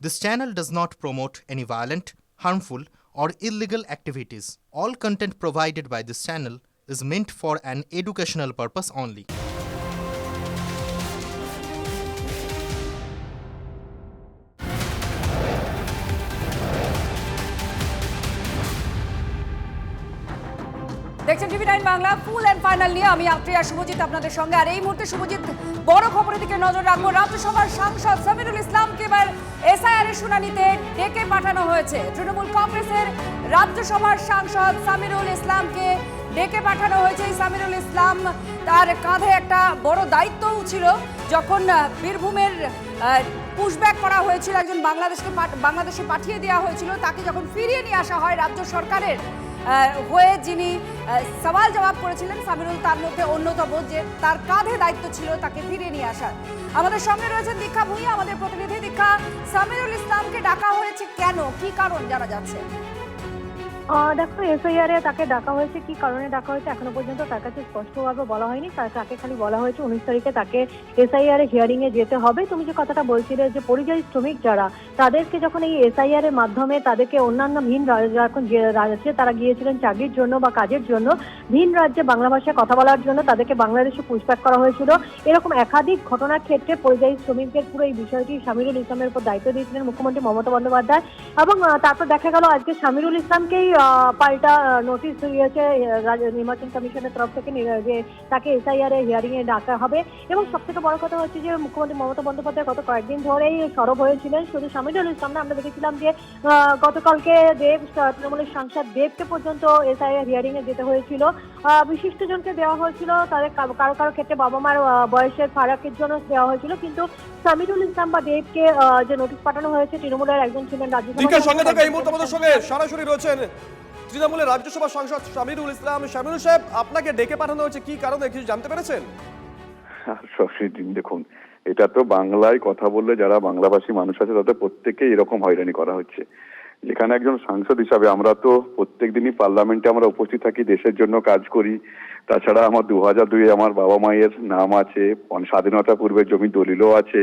This channel does not promote any violent, harmful, or illegal activities. All content provided by this channel is meant for an educational purpose only. দেখছেন টিভি9 Bangla full and final নিয়ে আমি আত্রিয়া শুভজিৎ আপনাদের সঙ্গে। আর এই মুহূর্তে শুভজিৎ বড় খবরের দিকে নজর রাখবো। রাজ্যসভার সাংসদ সামিরুল ইসলামকে এবার এসআইআর এর শুনানিতে ডেকে পাঠানো হয়েছে। তৃণমূল কংগ্রেসের রাজ্যসভার সাংসদ সামিরুল ইসলামকে ডেকে পাঠানো হয়েছে। এই সামিরুল ইসলাম, তার কাঁধে একটা বড় দায়িত্বও ছিল। যখন বীরভূমের পুশব্যাক করা হয়েছিল, একজন বাংলাদেশে পাঠিয়ে দেওয়া হয়েছিল, তাকে যখন ফিরিয়ে নিয়ে আসা হয় রাজ্য সরকারের হয়ে যিনি সওয়াল জবাব করেছিলেন সামিরুল, তার মধ্যে অন্যতম, যে তার কাঁধে দায়িত্ব ছিল তাকে ফিরিয়ে নিয়ে আসার। আমাদের সঙ্গে রয়েছেন দীক্ষা ভূঁইয়া, আমাদের প্রতিনিধি। দীক্ষা, সামিরুল ইসলামকে ডাকা হয়েছে কেন, কি কারণ জানা যাচ্ছে? দেখো, এসআইআর এ তাকে ডাকা হয়েছে, কি কারণে ডাকা হয়েছে এখনো পর্যন্ত তার কাছে স্পষ্টভাবে বলা হয়নি। তাকে খালি বলা হয়েছে 19 তারিখে তাকে এসআইআর এ হিয়ারিং এ যেতে হবে। তুমি যে কথাটা বলছিলে যে পরিযায়ী শ্রমিক যারা, তাদেরকে যখন এই এসআইআর এর মাধ্যমে তাদেরকে অন্যান্য ভিন যখন রাজ্যে তারা গিয়েছিলেন চাকরির জন্য বা কাজের জন্য, ভিন রাজ্যে বাংলা ভাষায় কথা বলার জন্য তাদেরকে বাংলাদেশে পুশব্যাক করা হয়েছিল। এরকম একাধিক ঘটনার ক্ষেত্রে পরিযায়ী শ্রমিকদের পুরো এই বিষয়টি সামিরুল ইসলামের উপর দায়িত্ব দিয়েছিলেন মুখ্যমন্ত্রী মমতা বন্দ্যোপাধ্যায়। এবং তারপর দেখা গেল আজকে সামিরুল ইসলামকেই পাল্টা নোটিশ দিয়েছে নির্বাচন কমিশনের তরফ থেকে যে তাকে এসআইআর এ হিয়ারিং এ ডাকা হবে। এবং সব থেকে বড় কথা হচ্ছে যে মুখ্যমন্ত্রী মমতা বন্দ্যোপাধ্যায় গত কয়েকদিন ধরেই সরব হয়েছিলেন। শুধু সামিরুল ইসলাম না, আমরা দেখেছিলাম যে গতকালকে তৃণমূলের সাংসদ দেবকে পর্যন্ত এসআইআর হিয়ারিং এ যেতে হয়েছিল। বিশিষ্টজনকে দেওয়া হয়েছিল, তাদের কারো কারো ক্ষেত্রে বাবা মার বয়সের ফারাকের জন্য দেওয়া হয়েছিল, কিন্তু সামিরুল ইসলাম বা দেবকে যে নোটিশ পাঠানো হয়েছে, তৃণমূলের একজন ছিলেন রাজ্যসভার সঙ্গে থাকা এই মুহূর্তে আমাদের সঙ্গে সরাসরি রয়েছেন তৃণমূলের রাজ্যসভা সাংসদ সামিরুল ইসলাম। সামিরুল সাহেব, আপনাকে ডেকে পাঠানো হয়েছে কি কারণে, কিছু জানতে পেরেছেন? দেখুন, এটা তো বাংলায় কথা বললে যারা বাংলাভাষী মানুষ আছে তাদের প্রত্যেককে এরকম হয়রানি করা হচ্ছে। যেখানে একজন সাংসদ হিসাবে আমরা তো প্রত্যেক দিনই পার্লামেন্টে আমরা উপস্থিত থাকি, দেশের জন্য কাজ করি। তাছাড়া আমার 2002 আমার বাবা মায়ের নাম আছে, স্বাধীনতা পূর্বে জমি দলিলও আছে।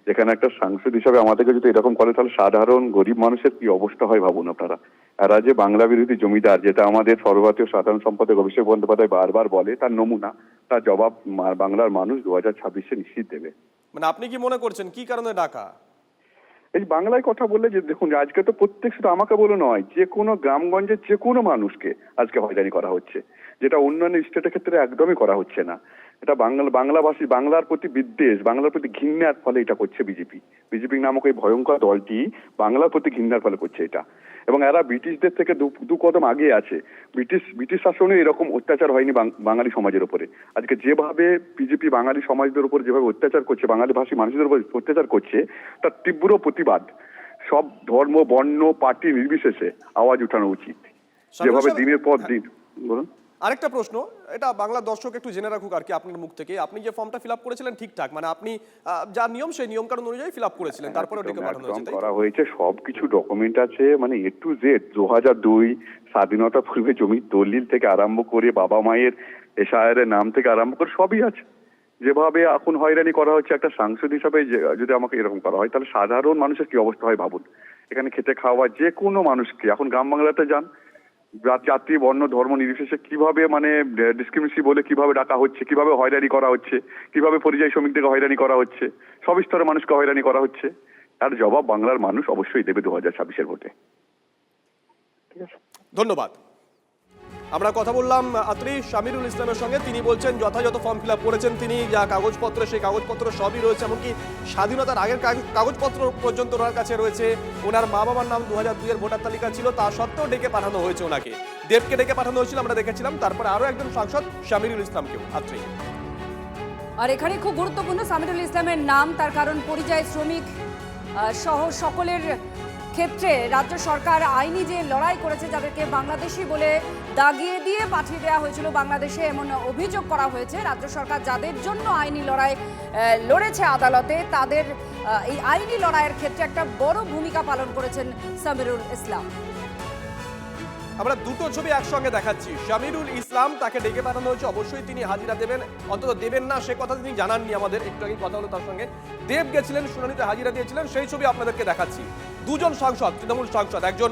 যেখানে একটা সাংসদ হিসাবে আমাদেরকে যদি এরকম করে, তাহলে সাধারণ গরিব মানুষের কি অবস্থা হয় ভাবুন আপনারা। এরা যে বাংলা বিরোধী জমিদার, যেটা আমাদের সর্বভারতীয় সাধারণ সম্পাদক অভিষেক বন্দ্যোপাধ্যায় বারবার বলে, তার নমুনা, তার জবাব বাংলার মানুষ 2026-এ নিশ্চিত দেবে। মানে আপনি কি মনে করছেন কি কারণে ডাকা? এই বাংলায় কথা বললে যে দেখুন, আজকে তো প্রত্যেক, শুধু আমাকে বলে নয়, যে কোনো গ্রামগঞ্জের যে কোনো মানুষকে আজকে হয়রানি করা হচ্ছে, যেটা অন্যান্য স্টেটের ক্ষেত্রে একদমই করা হচ্ছে না। এটা বাংলাভাষী, বাংলার প্রতি বিদ্বেষ, বাংলার প্রতি ঘৃণার ফলে এটা করছে বিজেপি নামক এই ভয়ঙ্কর দলটি বিজেপির প্রতি ঘৃণার ফলে করছে এটা। এবং এরা ব্রিটিশদের থেকে দু কদম আগে আছে। ব্রিটিশ শাসনে এরকম অত্যাচার হয়নি বাঙালি সমাজের উপরে। আজকে যেভাবে বিজেপি বাঙালি সমাজদের উপর যেভাবে অত্যাচার করছে, বাঙালি ভাষী মানুষদের উপর অত্যাচার করছে, তার তীব্র প্রতিবাদ সব ধর্ম, বর্ণ, পার্টি নির্বিশেষে আওয়াজ উঠানো উচিত। যেভাবে দিনের পর দিন। বলুন। আরেকটা প্রশ্ন, এটা বাংলা দর্শক একটু জেনে রাখুক আর কি আপনার মুখ থেকে। আপনি যে ফর্মটা ফিল আপ করেছিলেন ঠিকঠাক, মানে আপনি যা নিয়ম সেই নিয়ম কানুন অনুযায়ী ফিল আপ করেছিলেন, তারপরে ডেকে পাঠানো হয়েছে? করা হয়েছে, সবকিছু ডকুমেন্ট আছে, মানে A to Z। 2002 স্বাধীনতা পূর্বে জমির দলিল থেকে আরম্ভ করে বাবা মায়ের এসআইআর এর নাম থেকে আরম্ভ করে সবই আছে। যেভাবে এখন হয়রানি করা হচ্ছে একটা সাংসদ হিসাবে, যদি আমাকে এরকম করা হয়, তাহলে সাধারণ মানুষের কি অবস্থা হয় ভাবুন। এখানে খেতে খাওয়া যে কোনো মানুষকে, এখন গ্রাম বাংলাতে যান, জাতি, বর্ণ, ধর্ম নির্বিশেষে কিভাবে মানে ডিসক্রিমিনেশন বলে কিভাবে ডাকা হচ্ছে, কিভাবে হয়রানি করা হচ্ছে, কিভাবে পরিযায়ী শ্রমিকদেরকে হয়রানি করা হচ্ছে, সব স্তরের মানুষকে হয়রানি করা হচ্ছে। তার জবাব বাংলার মানুষ অবশ্যই দেবে 2026-এর ভোটে। ঠিক আছে, ধন্যবাদ। আমরা কথা বললাম আত্রি সামিরুল ইসলামের সঙ্গে। তিনি বলছেন যথাযথ ফর্ম ফিল আপ করেছেন তিনি, যা কাগজপত্র সেই কাগজপত্র সবই রয়েছে, এমনকি স্বাধীনতার আগের কাগজপত্র পর্যন্ত ওনার কাছে রয়েছে। ওনার মা বাবার নাম 2002-এর ভোটার তালিকা ছিল, তা সত্ত্বেও ডেকে পাঠানো হয়েছে ওনাকে। দেবকে ডেকে পাঠানো হয়েছিল, আমরা দেখেছিলাম। তারপরে আরো একজন সাংসদ সামিরুল ইসলামকেও। আত্রি, আর এখানে খুব গুরুত্বপূর্ণ সামিরুল ইসলামের নাম, তার কারণ পরিযায়ী শ্রমিক সহ সকলের ক্ষেত্রে রাজ্য সরকার আইনি যে লড়াই করেছে, যাদেরকে বাংলাদেশি বলে দাগিয়ে দিয়ে পাঠিয়ে দেওয়া হয়েছিল বাংলাদেশে, এমন অভিযোগ করা হয়েছে। রাজ্য সরকার যাদের জন্য আইনি লড়াই লড়েছে আদালতে, তাদের এই আইনি লড়াইয়ের ক্ষেত্রে একটা বড় ভূমিকা পালন করেছেন সামিরুল ইসলাম। আমরা দুটো ছবি একসঙ্গে দেখাচ্ছি। শামিরুল ইসলাম, তাকে ডেকে পাঠানো হয়েছে, অবশ্যই তিনি হাজিরা দেবেন, অন্তত দেবেন না সে কথা তিনি জানাননি আমাদের, একটু আগে কথা হলো তার সঙ্গে। দেব গেছিলেন শুনানিতে, হাজিরা দিয়েছিলেন, সেই ছবি আপনাদেরকে দেখাচ্ছি। দুজন সাংসদ, তৃণমূল সাংসদ, একজন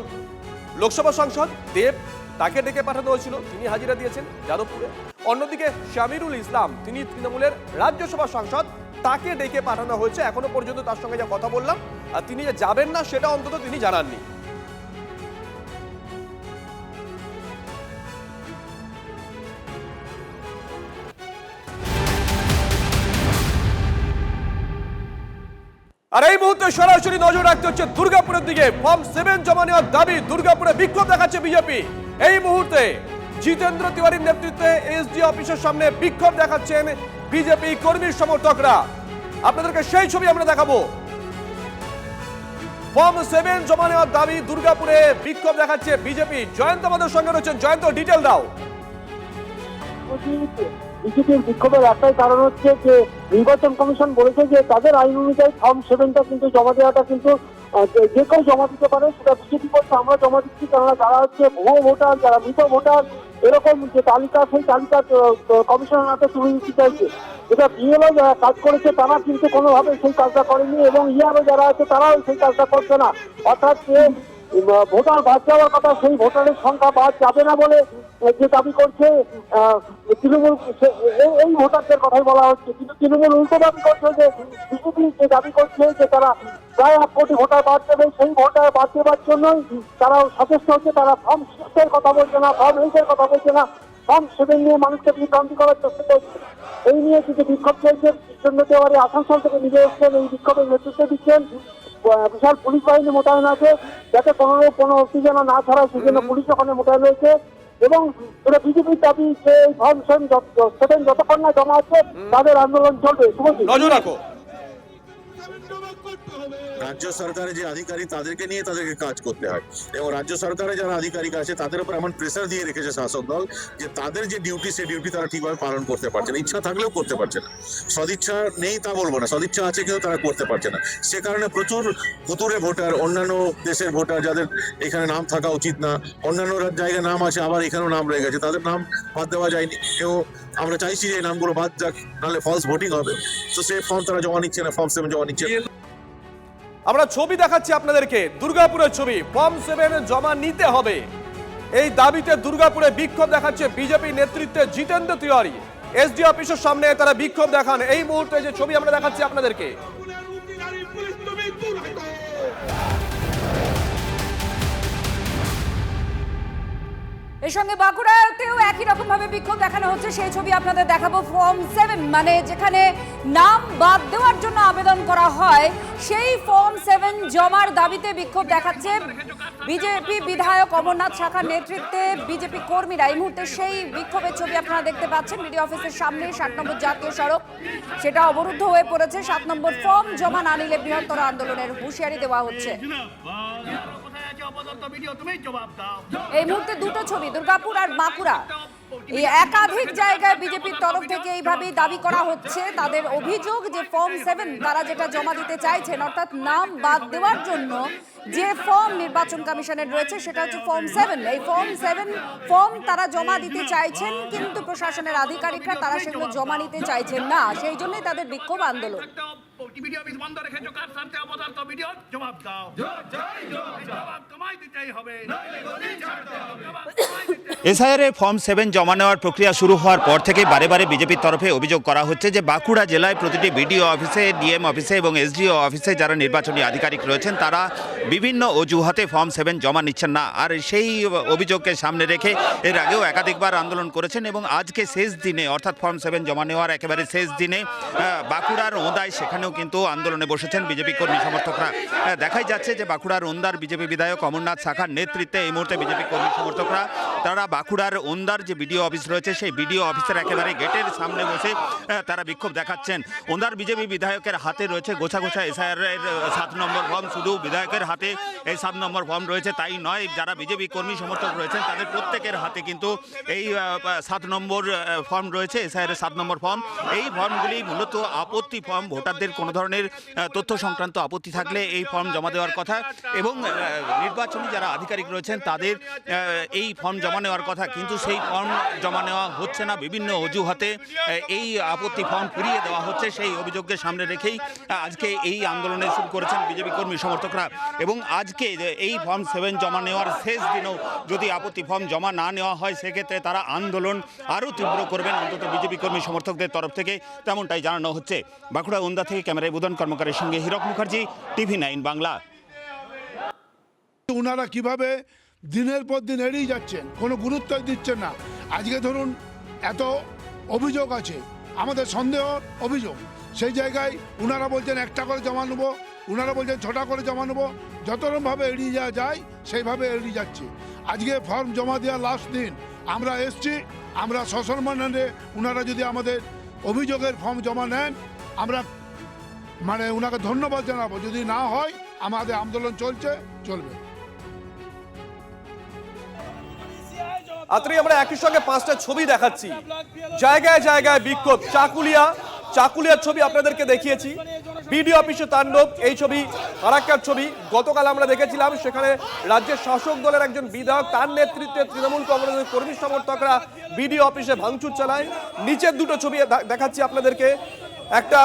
লোকসভা সাংসদ দেব, তাকে ডেকে পাঠানো হয়েছিল, তিনি হাজিরা দিয়েছেন যাদবপুরে। অন্যদিকে শামিরুল ইসলাম, তিনি তৃণমূলের রাজ্যসভা সাংসদ, তাকে ডেকে পাঠানো হয়েছে। এখনো পর্যন্ত তার সঙ্গে যা কথা বললাম, আর তিনি যে যাবেন না সেটা অন্তত তিনি জানাননি। আর এই মুহূর্তে সরাসরি নজর রাখতে হচ্ছে দুর্গাপুরের দিকে। ফর্ম 7 জমা নেওয়ার দাবি, দুর্গাপুরে বিক্ষোভ দেখাচ্ছে বিজেপি। এই মুহূর্তে জিতেন্দ্র তিওয়ারির নেতৃত্বে এসডি অফিসের সামনে বিক্ষোভ দেখাচ্ছেন বিজেপি কর্মী সমর্থকরা। আপনাদেরকে সেই ছবি আমরা দেখাবো। ফর্ম 7 জমা নেওয়ার দাবি, দুর্গাপুরে বিক্ষোভ দেখাচ্ছে বিজেপি। জয়ন্ত আমাদের সঙ্গে রয়েছেন। জয়ন্ত, ডিটেল দাও। বিজেপির বিক্ষোভের একটাই কারণ হচ্ছে যে নির্বাচন কমিশন বলেছে যে তাদের আইন অনুযায়ী ফর্ম 7টা কিন্তু জমা দেওয়াটা কিন্তু যে কেউ জমা দিতে পারে। সেটা বিজেপি বলছে আমরা জমা দিচ্ছি, কেননা যারা হচ্ছে ভুয়ো ভোটার, যারা মৃত ভোটার, এরকম যে তালিকা, সেই তালিকা কমিশনের হাতে তুলে দিতে চাইছে। যেটা বিএলও যারা কাজ করেছে তারা কিন্তু কোনোভাবে সেই কাজটা করেনি, এবং ইয়ারও যারা আছে তারাও সেই কাজটা করছে না। অর্থাৎ যে ভোটার বাদ যাওয়ার কথা, সেই ভোটারের সংখ্যা বাদ যাবে না বলে যে দাবি করছে তৃণমূল, এই ভোটারদের কথাই বলা হচ্ছে। কিন্তু তৃণমূল উল্টো দাবি করছে যে বিজেপি যে দাবি করছে যে তারা প্রায় 1 কোটি ভোটার বাদ দেবে, সেই ভোটার বাদ দেওয়ার জন্যই তারা সচেষ্ট হচ্ছে। তারা ফর্ম 6 এর কথা বলছে না, ফর্ম 8 এর কথা বলছে না, ফর্ম 7 নিয়ে মানুষকে বিভ্রান্তি করার চেষ্টা করছে। এই নিয়ে কিছু বিক্ষোভ চলছে। জিতেন্দ্র তিওয়ারি আসানসোল থেকে নিজে এসছেন, এই বিক্ষোভের নেতৃত্ব দিচ্ছেন। বিশাল পুলিশ বাহিনী মোতায়েন আছে, যাতে কোনো উত্তেজনা না ছড়ায় সেজন্য পুলিশ ওখানে মোতায়েন রয়েছে। এবং এটা বিজেপির দাবি যে ফর্ম 7 যতক্ষণ না জমা আছে তাদের আন্দোলন চলবে। নজর রাখো। রাজ্য সরকারের যে আধিকারিক তাদেরকে নিয়ে তাদেরকে কাজ করতে হয়, এবং রাজ্য সরকারের যারা আধিকারিক আছে তাদের উপর এমন প্রেসার দিয়ে রেখেছে শাসক দল যে তাদের যে ডিউটি, সেই ডিউটি তারা ঠিকভাবে পালন করতে পারছে না। ইচ্ছা থাকলেও করতে পারছে না। সদিচ্ছা নেই তা বলবো না, সদিচ্ছা আছে কিন্তু তারা করতে পারছে না। সে কারণে প্রচুর ভুতুড়ে ভোটার, অন্যান্য দেশের ভোটার যাদের এখানে নাম থাকা উচিত না, অন্যান্য জায়গায় নাম আছে আবার এখানেও নাম রয়ে গেছে, তাদের নাম বাদ দেওয়া যায়নি। এবং আমরা চাইছি যে এই নামগুলো বাদ যাক, নাহলে ফলস ভোটিং হবে। তো সেই ফর্ম তারা জমা নিচ্ছে না, ফর্ম 7 জমা নিচ্ছে। আমরা ছবি দেখাচ্ছি আপনাদেরকে, দুর্গাপুরের ছবি। ফর্ম 7 জমা নিতে হবে, এই দাবিতে দুর্গাপুরে বিক্ষোভ দেখাচ্ছে বিজেপি নেতৃত্বে জিতেন্দ্র তিওয়ারি। এসডি অফিসের সামনে তারা বিক্ষোভ দেখান। এই মুহূর্তে যে ছবি আমরা দেখাচ্ছি আপনাদেরকে। এর সঙ্গে বাঁকুড়াতেও একই রকম ভাবে বিক্ষোভ দেখানো হচ্ছে, সেই ছবি আপনাদের দেখাবো। ফর্ম 7 মানে যেখানে নাম বাদ দেওয়ার জন্য আবেদন করা হয়, সেই ফর্ম 7 জমার দাবিতে বিক্ষোভ দেখাচ্ছে বিজেপি বিধায়ক অমরনাথ শাখার নেতৃত্বে বিজেপি কর্মীরা। এই মুহূর্তে সেই বিক্ষোভের ছবি আপনারা দেখতে পাচ্ছেন। বিডিও অফিসের সামনে 7 নম্বর জাতীয় সড়ক, সেটা অবরুদ্ধ হয়ে পড়েছে। 7 নম্বর ফর্ম জমা না নিলে বৃহত্তর আন্দোলনের হুঁশিয়ারি দেওয়া হচ্ছে। এই মুহূর্তে দুটো ছবি, দুর্গাপুর আর বাঁকুড়া। এই একাধিক জায়গায় বিজেপির তরফ থেকে এইভাবেই দাবি করা হচ্ছে। তাদের অভিযোগ যে ফর্ম 7 তারা যেটা জমা দিতে চাইছেন, অর্থাৎ নাম বাদ দেওয়ার জন্য যে ফর্ম নির্বাচন কমিশনের রয়েছে সেটা হচ্ছে ফর্ম 7। এই ফর্ম 7 ফর্ম তারা জমা দিতে চাইছেন, কিন্তু প্রশাসনের আধিকারিকরা তারা সেগুলো জমা নিতে চাইছেন না। সেই জন্যই তাদের বিক্ষোভ আন্দোলন। এসআইআর ফর্ম 7 জমা নেওয়ার প্রক্রিয়া শুরু হওয়ার পর থেকে বারে বারে বিজেপির তরফে অভিযোগ করা হচ্ছে যে বাঁকুড়া জেলায় প্রতিটি বিডিও অফিসে, ডিএম অফিসে এবং এসডিও অফিসে যারা নির্বাচনী আধিকারিক রয়েছেন তারা বিভিন্ন অজুহাতে ফর্ম 7 জমা নিচ্ছেন না। আর সেই অভিযোগকে সামনে রেখে এর আগেও একাধিকবার আন্দোলন করেছেন, এবং আজকে শেষ দিনে অর্থাৎ ফর্ম 7 জমা নেওয়ার একেবারে শেষ দিনে বাঁকুড়ার ওঁদায় সেখানেও কিন্তু আন্দোলনে বসেছেন বিজেপি কর্মী সমর্থকরা। দেখাই যাচ্ছে যে বাঁকুড়ার ওন্দার বিজেপি বিধায়ক অমরনাথ শাখার নেতৃত্বে এই মুহূর্তে বিজেপি কর্মী সমর্থকরা তারা বাঁকুড়ার ওন্দার যে বিডিও অফিস রয়েছে সেই বিডিও অফিসের একেবারে গেটের সামনে বসে তারা বিক্ষোভ দেখাচ্ছেন। ওন্দার বিজেপি বিধায়কের হাতে রয়েছে গোছা গোছা এসআইআর এর 7 নম্বর ফর্ম। শুধু বিধায়কের হাতে এই 7 নম্বর ফর্ম রয়েছে তাই নয়, যারা বিজেপি কর্মী সমর্থক রয়েছেন তাদের প্রত্যেকের হাতে কিন্তু এই 7 নম্বর ফর্ম রয়েছে, এসআইআর এর 7 নম্বর ফর্ম। এই ফর্মগুলি মূলত আপত্তি ফর্ম, ভোটারদের কোনো ধরনের তথ্য সংক্রান্ত আপত্তি থাকলে এই ফর্ম জমা দেওয়ার কথা এবং নির্বাচনী যারা আধিকারিক রয়েছেন তাদের এই ফর্ম জমা নেওয়ার কথা, কিন্তু সেই ফর্ম জমা নেওয়া হচ্ছে না। বিভিন্ন অজুহাতে এই আপত্তি ফর্ম ফিরিয়ে দেওয়া হচ্ছে। সেই অভিযোগকে সামনে রেখেই আজকে এই আন্দোলনে শুরু করেছেন বিজেপি কর্মী সমর্থকরা এবং আজকে এই ফর্ম 7 জমা নেওয়ার শেষ দিনেও যদি আপত্তি ফর্ম জমা না নেওয়া হয় সেক্ষেত্রে তারা আন্দোলন আরও তীব্র করবেন, অন্তত বিজেপি কর্মী সমর্থকদের তরফ থেকে তেমনটাই জানানো হচ্ছে। বাঁকুড়া ওন্দা থেকে ক্যামেরায় বুধন কর্মকারের সঙ্গে হীরক মুখার্জি, TV9 বাংলা। ওনারা কিভাবে দিনের পর দিন এড়িয়ে যাচ্ছেন, কোনো গুরুত্ব দিচ্ছেন না। আজকে ধরুন এত অভিযোগ আছে, আমাদের সন্দেহ অভিযোগ, সেই জায়গায় ওনারা বলছেন 1টা করে জমা নেবো, ওনারা বলছেন 6টা করে জমা নেবো। যত রকমভাবে এড়িয়ে যাওয়া যায় সেইভাবে এড়িয়ে যাচ্ছে। আজকে ফর্ম জমা দেওয়ার লাস্ট দিন আমরা এসছি, আমরা সসম্মানে ওনারা যদি আমাদের অভিযোগের ফর্ম জমা নেন আমরা ওনাকে ধন্যবাদ জানাবো। যদি না হয় আমাদের আন্দোলন চলবে। আত্রি আমরা একই সঙ্গে 5টা ছবি দেখাচ্ছি, জায়গায় জায়গায় বিক্ষোভ। চাকুলিয়ার ছবি আপনাদেরকে দেখিয়েছি, বিডিও অফিসে তাণ্ডব, এই ছবি ফারাক্কার ছবি। গতকাল আমরা দেখেছিলাম সেখানে রাজ্যের শাসক দলের একজন বিধায়ক, তার নেতৃত্বে তৃণমূল কংগ্রেসের কর্মী সমর্থকরা বিডিও অফিসে ভাঙচুর চালায়। নিচের দুটো ছবি দেখাচ্ছি আপনাদেরকে, একটা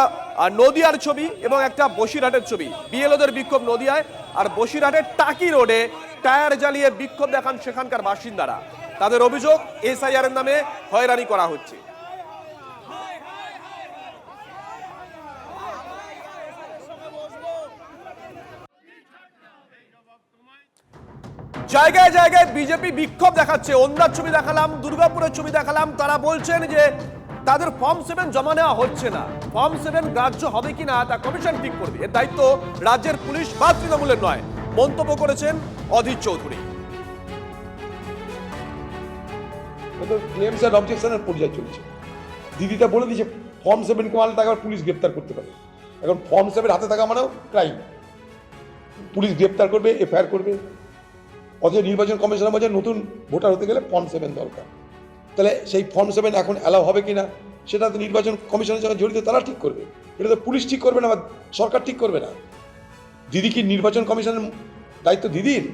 নদিয়ার ছবি এবং একটা বসিরহাটের ছবি। বিএলওদের বিক্ষোভ নদিয়ায়, আর বসিরহাটের টাকি রোডে টায়ার জ্বালিয়ে বিক্ষোভ দেখান সেখানকার বাসিন্দারা। তাদের অভিযোগ এসআইআর এর নামে হয়রানি করা হচ্ছে। জায়গায় জায়গায় বিজেপি বিক্ষোভ দেখাচ্ছে। ওন্দার ছবি দেখালাম, দুর্গাপুরের ছবি দেখালাম। তারা বলছেন যে তাদের ফর্ম 7 জমা নেওয়া হচ্ছে না। ফর্ম 7 গ্রাহ্য হবে কিনা তা কমিশন ঠিক করবে, এর দায়িত্ব রাজ্যের পুলিশ বা তৃণমূলের নয়, মন্তব্য করেছেন অধীর চৌধুরী। ক্লেমস এন্ড অবজেকশনের পর্যায়ে চলছে। দিদিটা বলে দিয়েছে ফর্ম 7 কে মানলে তাকে পুলিশ গ্রেপ্তার করতে পারে। এখন ফর্ম 7 হাতে থাকা মানেও ক্রাইম, পুলিশ গ্রেপ্তার করবে, এফআইআর করবে। অথচ নির্বাচন কমিশনের মধ্যে নতুন ভোটার হতে গেলে ফর্ম 7 দরকার। তাহলে সেই ফর্ম 7 এখন অ্যালাউ হবে কিনা সেটা তো নির্বাচন কমিশনের সঙ্গে জড়িত, তারা ঠিক করবে। এটা তো পুলিশ ঠিক করবে না বা সরকার ঠিক করবে না। দিদি কি নির্বাচন কমিশনের দায়িত্ব দিদির?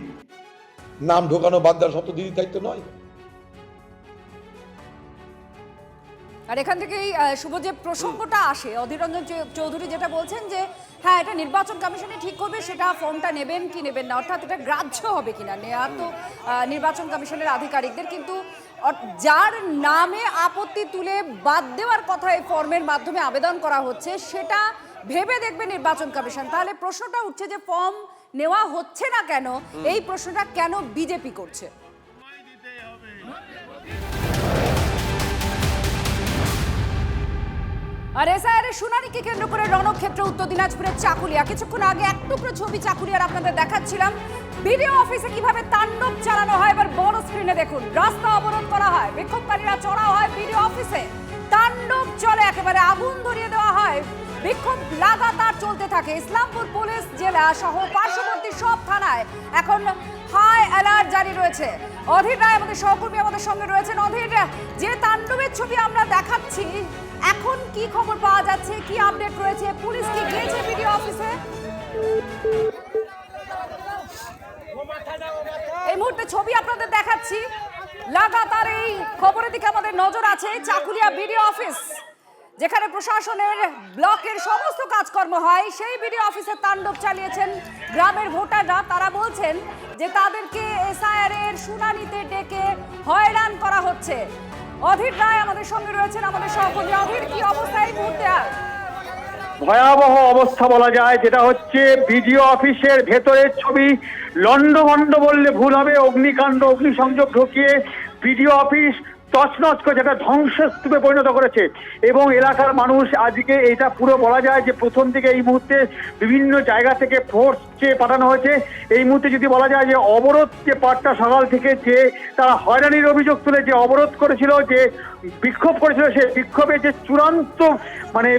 নাম ঢোকানো বাদ দেওয়ার সব তো দিদির দায়িত্ব নয়। আর এখান থেকেই শুভ যে প্রসঙ্গটা আসে, অধীর রঞ্জন চৌধুরী যেটা বলছেন যে হ্যাঁ এটা নির্বাচন কমিশনে ঠিক করবে, সেটা ফর্মটা নেবেন কি নেবেন না, অর্থাৎ এটা গ্রাহ্য হবে কিনা নেওয়া তো নির্বাচন কমিশনের আধিকারিকদের, কিন্তু যার নামে আপত্তি তুলে বাদ দেওয়ার কথা এই ফর্মের মাধ্যমে আবেদন করা হচ্ছে সেটা ভেবে দেখবে নির্বাচন কমিশন। তাহলে প্রশ্নটা উঠছে যে ফর্ম নেওয়া হচ্ছে না কেন, এই প্রশ্নটা কেন বিজেপি করছে? আর এসআইআর এর শুনানিকে কেন্দ্র করে রণক্ষেত্র উত্তর দিনাজপুরের চাকুলিয়া। কিছুক্ষণ আগে এক টুকরো ছবি চাকুলিয়ার আপনাদের দেখাচ্ছিলাম। বিডিও অফিসে কিভাবে তাণ্ডব চালানো হয় এবার বড় স্ক্রিনে দেখুন। রাস্তা অবরোধ করা হয়, বিক্ষোভকারীরা চড়াও হয় বিডিও অফিসে, তাণ্ডব চলে, একেবারে আগুন ধরিয়ে দেওয়া হয়। বিক্ষোভ লাগাতার চলতে থাকে। ইসলামপুর পুলিশ জেলা সহ পার্শ্ববর্তী সব থানায় এখন হাই অ্যালার্ট জারি রয়েছে। অধীর রায় আমাদের সহকর্মী আমাদের সঙ্গে রয়েছেন। অধীর, যে তাণ্ডবের ছবি আমরা দেখাচ্ছি এখন কি খবর পাওয়া যাচ্ছে, কি আপডেট রয়েছে? পুলিশ কি গিয়েছে বিডিও অফিসে? এই মুহূর্তে ছবি আপনাদের দেখাচ্ছি। লাগাতার এই খবরের দিকে আমাদের নজর আছে। চাকুলিয়া বিডিও অফিস, যেখানে প্রশাসনের ব্লকের সমস্ত কাজকর্ম হয়, সেই বিডিও অফিসে তাণ্ডব চালিয়েছেন গ্রামের ভোটাররা। তারা বলছেন যে তাদেরকে এসআইআর এর শুনানিতে ডেকে হয়রান করা হচ্ছে। অধীর রায় আমাদের সঙ্গে রয়েছেন, আমাদের সহকর্মী। অধীর, কি অবস্থা এই মুহূর্তে? আর ভয়াবহ অবস্থা বলা যায়, যেটা হচ্ছে বিডিও অফিসের ভেতরের ছবি। লন্ডভন্ড বললে ভুল হবে, অগ্নিকাণ্ড, অগ্নিসংযোগ ঢুকিয়ে বিডিও অফিস তছনছ করে যেটা ধ্বংসস্তূপে পরিণত করেছে। এবং এলাকার মানুষ আজকে এটা পুরো বলা যায় যে প্রথম থেকে এই মুহূর্তে বিভিন্ন জায়গা থেকে ফোর্স পাঠানো হয়েছে। এই মুহূর্তে যদি বলা যায় যে অবরোধ যে পাটটা সকাল থেকে যে তারা হয়রানির অভিযোগ তুলে যে অবরোধ করেছিল, যে বিক্ষোভ করেছিল, সেই বিক্ষোভে যে চূড়ান্ত মানে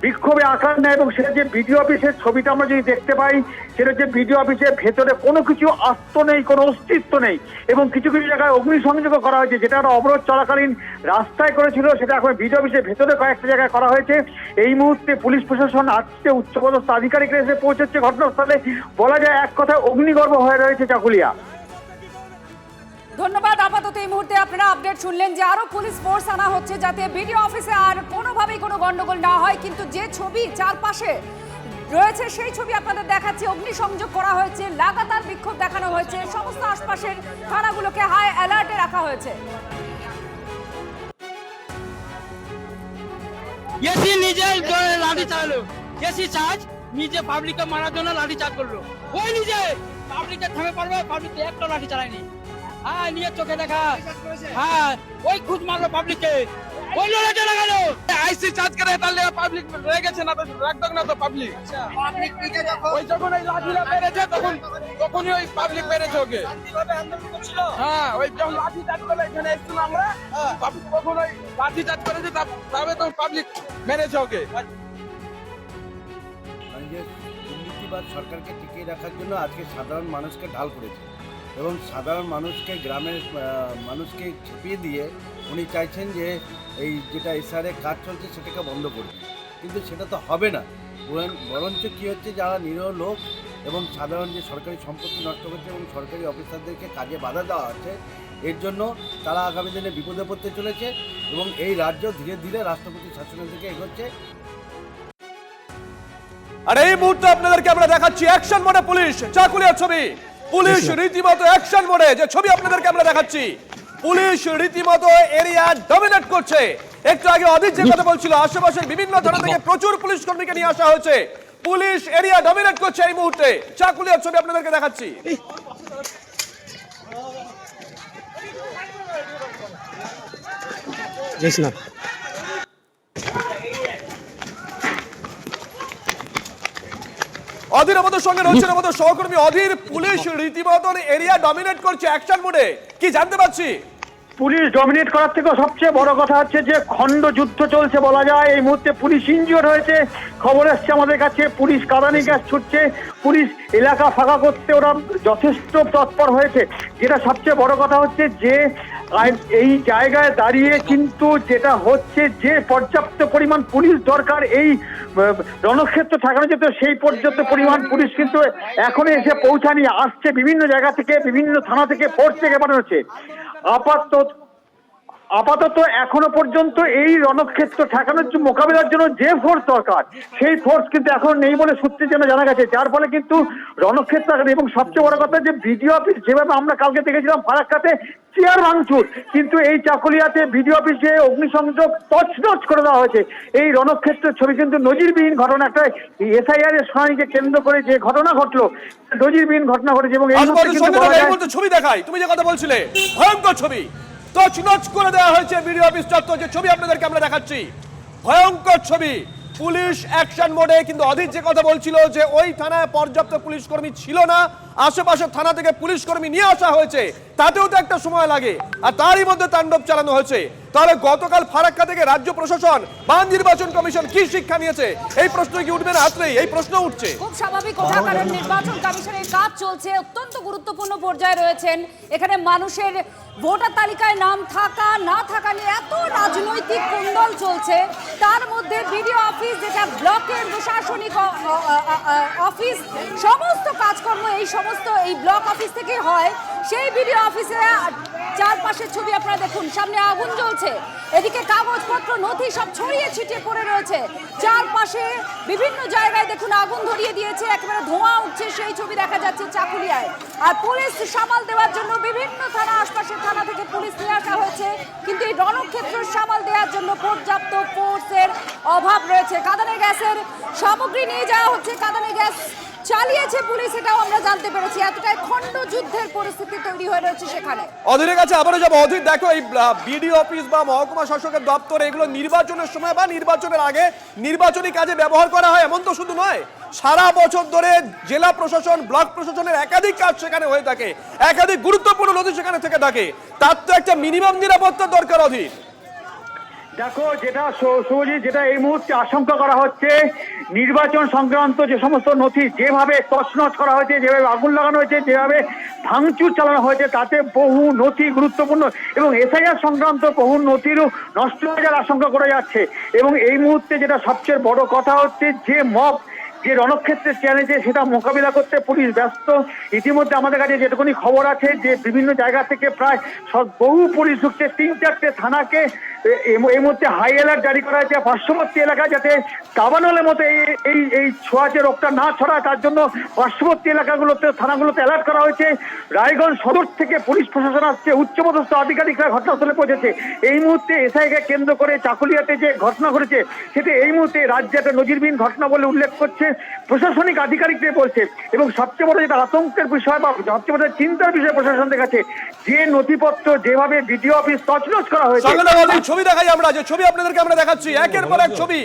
বিক্ষোভে আকার নেয় এবং সেটা যে বিডিও অফিসের ছবিটা আমরা যদি দেখতে পাই, সেটা যে বিডিও অফিসের ভেতরে কোনো কিছু আস্ত নেই, কোনো অস্তিত্ব নেই এবং কিছু কিছু জায়গায় অগ্নিসংযোগও করা হয়েছে। যেটা অবরোধ চলাকালীন রাস্তায় করেছিল সেটা এখন বিডিও অফিসের ভেতরে কয়েকটা জায়গায় করা হয়েছে। এই মুহূর্তে পুলিশ প্রশাসন আজকে উচ্চপদস্থ আধিকারিকরা এসে পৌঁছেছে ঘটনাস্থলে। বলা যায় এক কথায় অগ্নিগর্ভ হয়ে রয়েছে চাকুলিয়া। ধন্যবাদ। আপাতত এই মুহূর্তে আপনারা আপডেট শুনলেন যে আরো পুলিশ ফোর্স আনা হচ্ছে যাতে বিডিও অফিসে আর কোনোভাবেই কোনো গন্ডগোল না হয়, কিন্তু যে ছবি চারপাশে রয়েছে সেই ছবি আপনাদের দেখাচ্ছে। অগ্নিসংযোগ করা হয়েছে, লাগাতার বিক্ষোভ দেখানো হয়েছে, সমস্ত আশপাশের থানাগুলোকে হাই অ্যালার্টে রাখা হয়েছে। নিজে লাঠি চালালো, চার্জ নিজে পাবলিককে মারার জন্য লাঠি চার্জ করলো। ওই নিজে পাবলিককে থামে পারবে, পাবলিককে একটা লাঠি চালায়নি। হ্যাঁ, নিজের চোখে দেখা। হ্যাঁ, ওই খুঁজ মারলো পাবলিককে, ওই লড়াইটা লাগালো। আইসি চার্জ করে তাহলে পাবলিক রয়ে গেছে না, তো রাখতো না তো পাবলিক। ওই যখন ওই লাঠিটা বেড়েছে তখনই ওই পাবলিক বেড়েছে ওকে। হ্যাঁ, ওই যখন লাঠি চার্জ করলো এখানে এসেছিলাম আমরা, তখন ওই লাঠি চার্জ করেছে, তবে তখন পাবলিক মেরেছে ওকে। দুর্নীতিবাদ সরকারকে টিকিয়ে রাখার জন্য আজকে সাধারণ মানুষকে ঢাল করেছে এবং সাধারণ মানুষকে, গ্রামের মানুষকে ছেপিয়ে দিয়ে উনি চাইছেন যে এই যেটা এসআরএ কাজ চলছে সেটাকে বন্ধ করবে, কিন্তু সেটা তো হবে না। বরঞ্চ কী হচ্ছে, যারা নিরীহ লোক এবং সাধারণ যে সরকারি সম্পত্তি নষ্ট করছে এবং সরকারি অফিসারদেরকে কাজে বাধা দেওয়া হচ্ছে, এর জন্য তারা আগামী দিনে বিপদে পড়তে চলেছে এবং এই রাজ্য ধীরে ধীরে রাষ্ট্রপতি শাসনের দিকে এগোচ্ছে। আর এই মুহূর্তে আপনাদেরকে আমরা দেখাচ্ছি অ্যাকশন মোডে পুলিশ, চাকুলিয়ার ছবি। পুলিশ রীতিমতো অ্যাকশন মোডে, যে ছবি আপনাদেরকে আমরা দেখাচ্ছি, পুলিশ রীতিমতো এরিয়া ডমিনেট করছে। একটু আগে অধীর যে কথা বলছিল, আশেপাশের বিভিন্ন থানা থেকে প্রচুর পুলিশ কর্মীকে নিয়ে আসা হয়েছে। পুলিশ এরিয়া ডমিনেট করছে এই মুহূর্তে। চাকুলিয়ার ছবি আপনাদেরকে দেখাচ্ছি। অধীর আমাদের সঙ্গে রয়েছেন আমাদের সহকর্মী অধীর। পুলিশ রীতিমতো এরিয়া ডমিনেট করছে অ্যাকশন মোডে, কি জানতে পারছি? পুলিশ ডমিনেট করার থেকে সবচেয়ে বড় কথা হচ্ছে যে খণ্ড যুদ্ধ চলছে বলা যায়। এই মুহূর্তে পুলিশ ইনজিওর হয়েছে, খবর এসছে আমাদের কাছে। পুলিশ কাঁদানি গ্যাস ছুটছে, পুলিশ এলাকা ফাঁকা করতে ওরা যথেষ্ট তৎপর হয়েছে। যেটা সবচেয়ে বড় কথা হচ্ছে যে এই জায়গায় দাঁড়িয়ে কিন্তু যেটা হচ্ছে, যে পর্যাপ্ত পরিমাণ পুলিশ দরকার এই রণক্ষেত্র ঠেকানো যেত, সেই পর্যাপ্ত পরিমাণ পুলিশ কিন্তু এখনো এসে পৌঁছানি। আসছে বিভিন্ন জায়গা থেকে, বিভিন্ন থানা থেকে, ফোর্স থেকে পাঠানো হচ্ছে। আপাতত এখনো পর্যন্ত এই রণক্ষেত্র ঠেকানোর জন্য, মোকাবিলার জন্য যে ফোর্স দরকার সেই ফোর্স কিন্তু এখন নেই বলে সূত্রে যেন জানা গেছে, যার ফলে কিন্তু রণক্ষেত্র। এবং সবচেয়ে বড় কথা যে বিডিও অফিস, যেভাবে আমরা কালকে দেখেছিলাম ফারাক্কাতে চেয়ার ভাঙচুর, কিন্তু এই চাকুলিয়াতে বিডিও অফিসে অগ্নিসংযোগ তছনছ করে দেওয়া হয়েছে। এই রণক্ষেত্রের ছবি কিন্তু নজিরবিহীন ঘটনা। একটা এসআইআর এর শুনানিকে কেন্দ্র করে যে ঘটনা ঘটলো, নজিরবিহীন ঘটনা ঘটেছে। এবং এই ছবি দেখাই, তুমি যে কথা বলছিলে, ভয়ঙ্কর ছবি তছনছ করে দেওয়া হয়েছে বিডিও অফিস চত্বর। যে ছবি আপনাদেরকে আমরা দেখাচ্ছি, ভয়ঙ্কর ছবি। পুলিশ অ্যাকশন মোডে, কিন্তু অধীর যে কথা বলছিল যে ওই থানায় পর্যাপ্ত পুলিশ কর্মী ছিল না, আশেপাশের থানা থেকে পুলিশ কর্মী নিয়ে আসা হয়েছে, তাতেও তো একটা সময় লাগে, আর তারই মধ্যে তাণ্ডব চালানো হয়েছে। তাহলে গতকাল ফারাক্কা থেকে রাজ্য প্রশাসন বা নির্বাচন কমিশন কি শিক্ষা নিয়েছে, এই প্রশ্ন কি উঠবে না? হাতরেই এই প্রশ্ন উঠছে। খুব স্বাভাবিক কথা, কারণ নির্বাচন কমিশনের কাজ চলছে, অত্যন্ত গুরুত্বপূর্ণ পর্যায়ে রয়েছেন। এখানে মানুষের ভোটার তালিকায় নাম থাকা না থাকা নিয়ে এত রাজনৈতিক কুণ্ডল চলছে, তার মধ্যে বিডিও অফিস, যেটা ব্লকের প্রশাসনিক অফিস, সমস্ত কাজকর্ম এই ব্লক অফিস থেকে হয়। সেই বিডিও অফিসে চারপাশের ছবি আপনারা দেখুন, সামনে আগুন জ্বলছে, এদিকে কাগজপত্র নথি সব ছড়িয়ে ছিটিয়ে পড়ে রয়েছে। চারপাশে বিভিন্ন জায়গায় দেখুন আগুন ধরিয়ে দিয়েছে, একেবারে ধোঁয়া উঠছে, সেই ছবি দেখা যাচ্ছে চাকুলিয়ায়। আর পুলিশ সামাল দেওয়ার জন্য বিভিন্ন থানা, আশপাশের থানা থেকে পুলিশ নিয়ে আসা হয়েছে, কিন্তু এই রণক্ষেত্র সামাল দেওয়ার জন্য পর্যাপ্ত ফোর্সের অভাব রয়েছে। কাঁদানে গ্যাসের সামগ্রী নিয়ে যাওয়া হচ্ছে, কাঁদানে গ্যাস চালিয়েছে পুলিশ, এটাও আমরা জানতে পেরেছি। এতটাই খণ্ড যুদ্ধ যুদ্ধের পরিস্থিতি তৈরি হয়ে রয়েছে সেখানে। অধীরের কাছে আবারও যাবো। অধীর, দেখো এই বিডিও অফিস বা মহকুমা শাসকের দপ্তর এগুলো নির্বাচনের সময় বা নির্বাচনের আগে নির্বাচনী কাজে ব্যবহার করা হয় এমন তো শুধু নয়, সারা বছর ধরে জেলা প্রশাসন ব্লক প্রশাসনের একাধিক কাজ সেখানে হয়ে থাকে, একাধিক গুরুত্বপূর্ণ নথি সেখানে থেকে থাকে, তার তো একটা মিনিমাম নিরাপত্তার দরকার। অধীর, দেখো যেটা শুভজিৎ, যেটা এই মুহূর্তে আশঙ্কা করা হচ্ছে, নির্বাচন সংক্রান্ত যে সমস্ত নথি যেভাবে তছনছ করা হয়েছে, যেভাবে আগুন লাগানো হয়েছে, যেভাবে ভাঙচুর চালানো হয়েছে, তাতে বহু নথি গুরুত্বপূর্ণ এবং এসআইআর সংক্রান্ত বহু নথিরও নষ্ট হয়ে যাওয়ার আশঙ্কা করা যাচ্ছে। এবং এই মুহূর্তে যেটা সবচেয়ে বড় কথা হচ্ছে, যে মব যে রণক্ষেত্রের চ্যালেঞ্জে সেটা মোকাবিলা করতে পুলিশ ব্যস্ত। ইতিমধ্যে আমাদের কাছে যেটুকুনি খবর আছে যে বিভিন্ন জায়গা থেকে প্রায় বহু পুলিশ ঢুকছে, 3-4টে থানাকে এই মুহূর্তে হাই অ্যালার্ট জারি করা হয়েছে পার্শ্ববর্তী এলাকায়, যাতে দাবানলের মতো এই ছোঁয়াচে রোগটা না ছড়ায় তার জন্য পার্শ্ববর্তী এলাকাগুলোতে থানাগুলোতে অ্যালার্ট করা হয়েছে। রায়গঞ্জ সদর থেকে পুলিশ প্রশাসন আসছে, উচ্চপদস্থ আধিকারিকরা ঘটনাস্থলে পৌঁছেছে। এই মুহূর্তে এসআইকে কেন্দ্র করে চাকুলিয়াতে যে ঘটনা ঘটেছে সেটা এই মুহূর্তে রাজ্যে একটা নজিরবিহীন ঘটনা বলে উল্লেখ করছে প্রশাসনিক আধিকারিকদের বলছে। এবং সবচেয়ে বড় যেটা আতঙ্কের বিষয় বা সবচেয়ে বড় চিন্তার বিষয় প্রশাসনের কাছে, যে নথিপত্র যেভাবে বিডিও অফিস তছনছ করা হয়েছে। ছবি দেখাই আমরা, যে ছবি আপনাদেরকে আমরা দেখাচ্ছি, একের পর এক ছবি,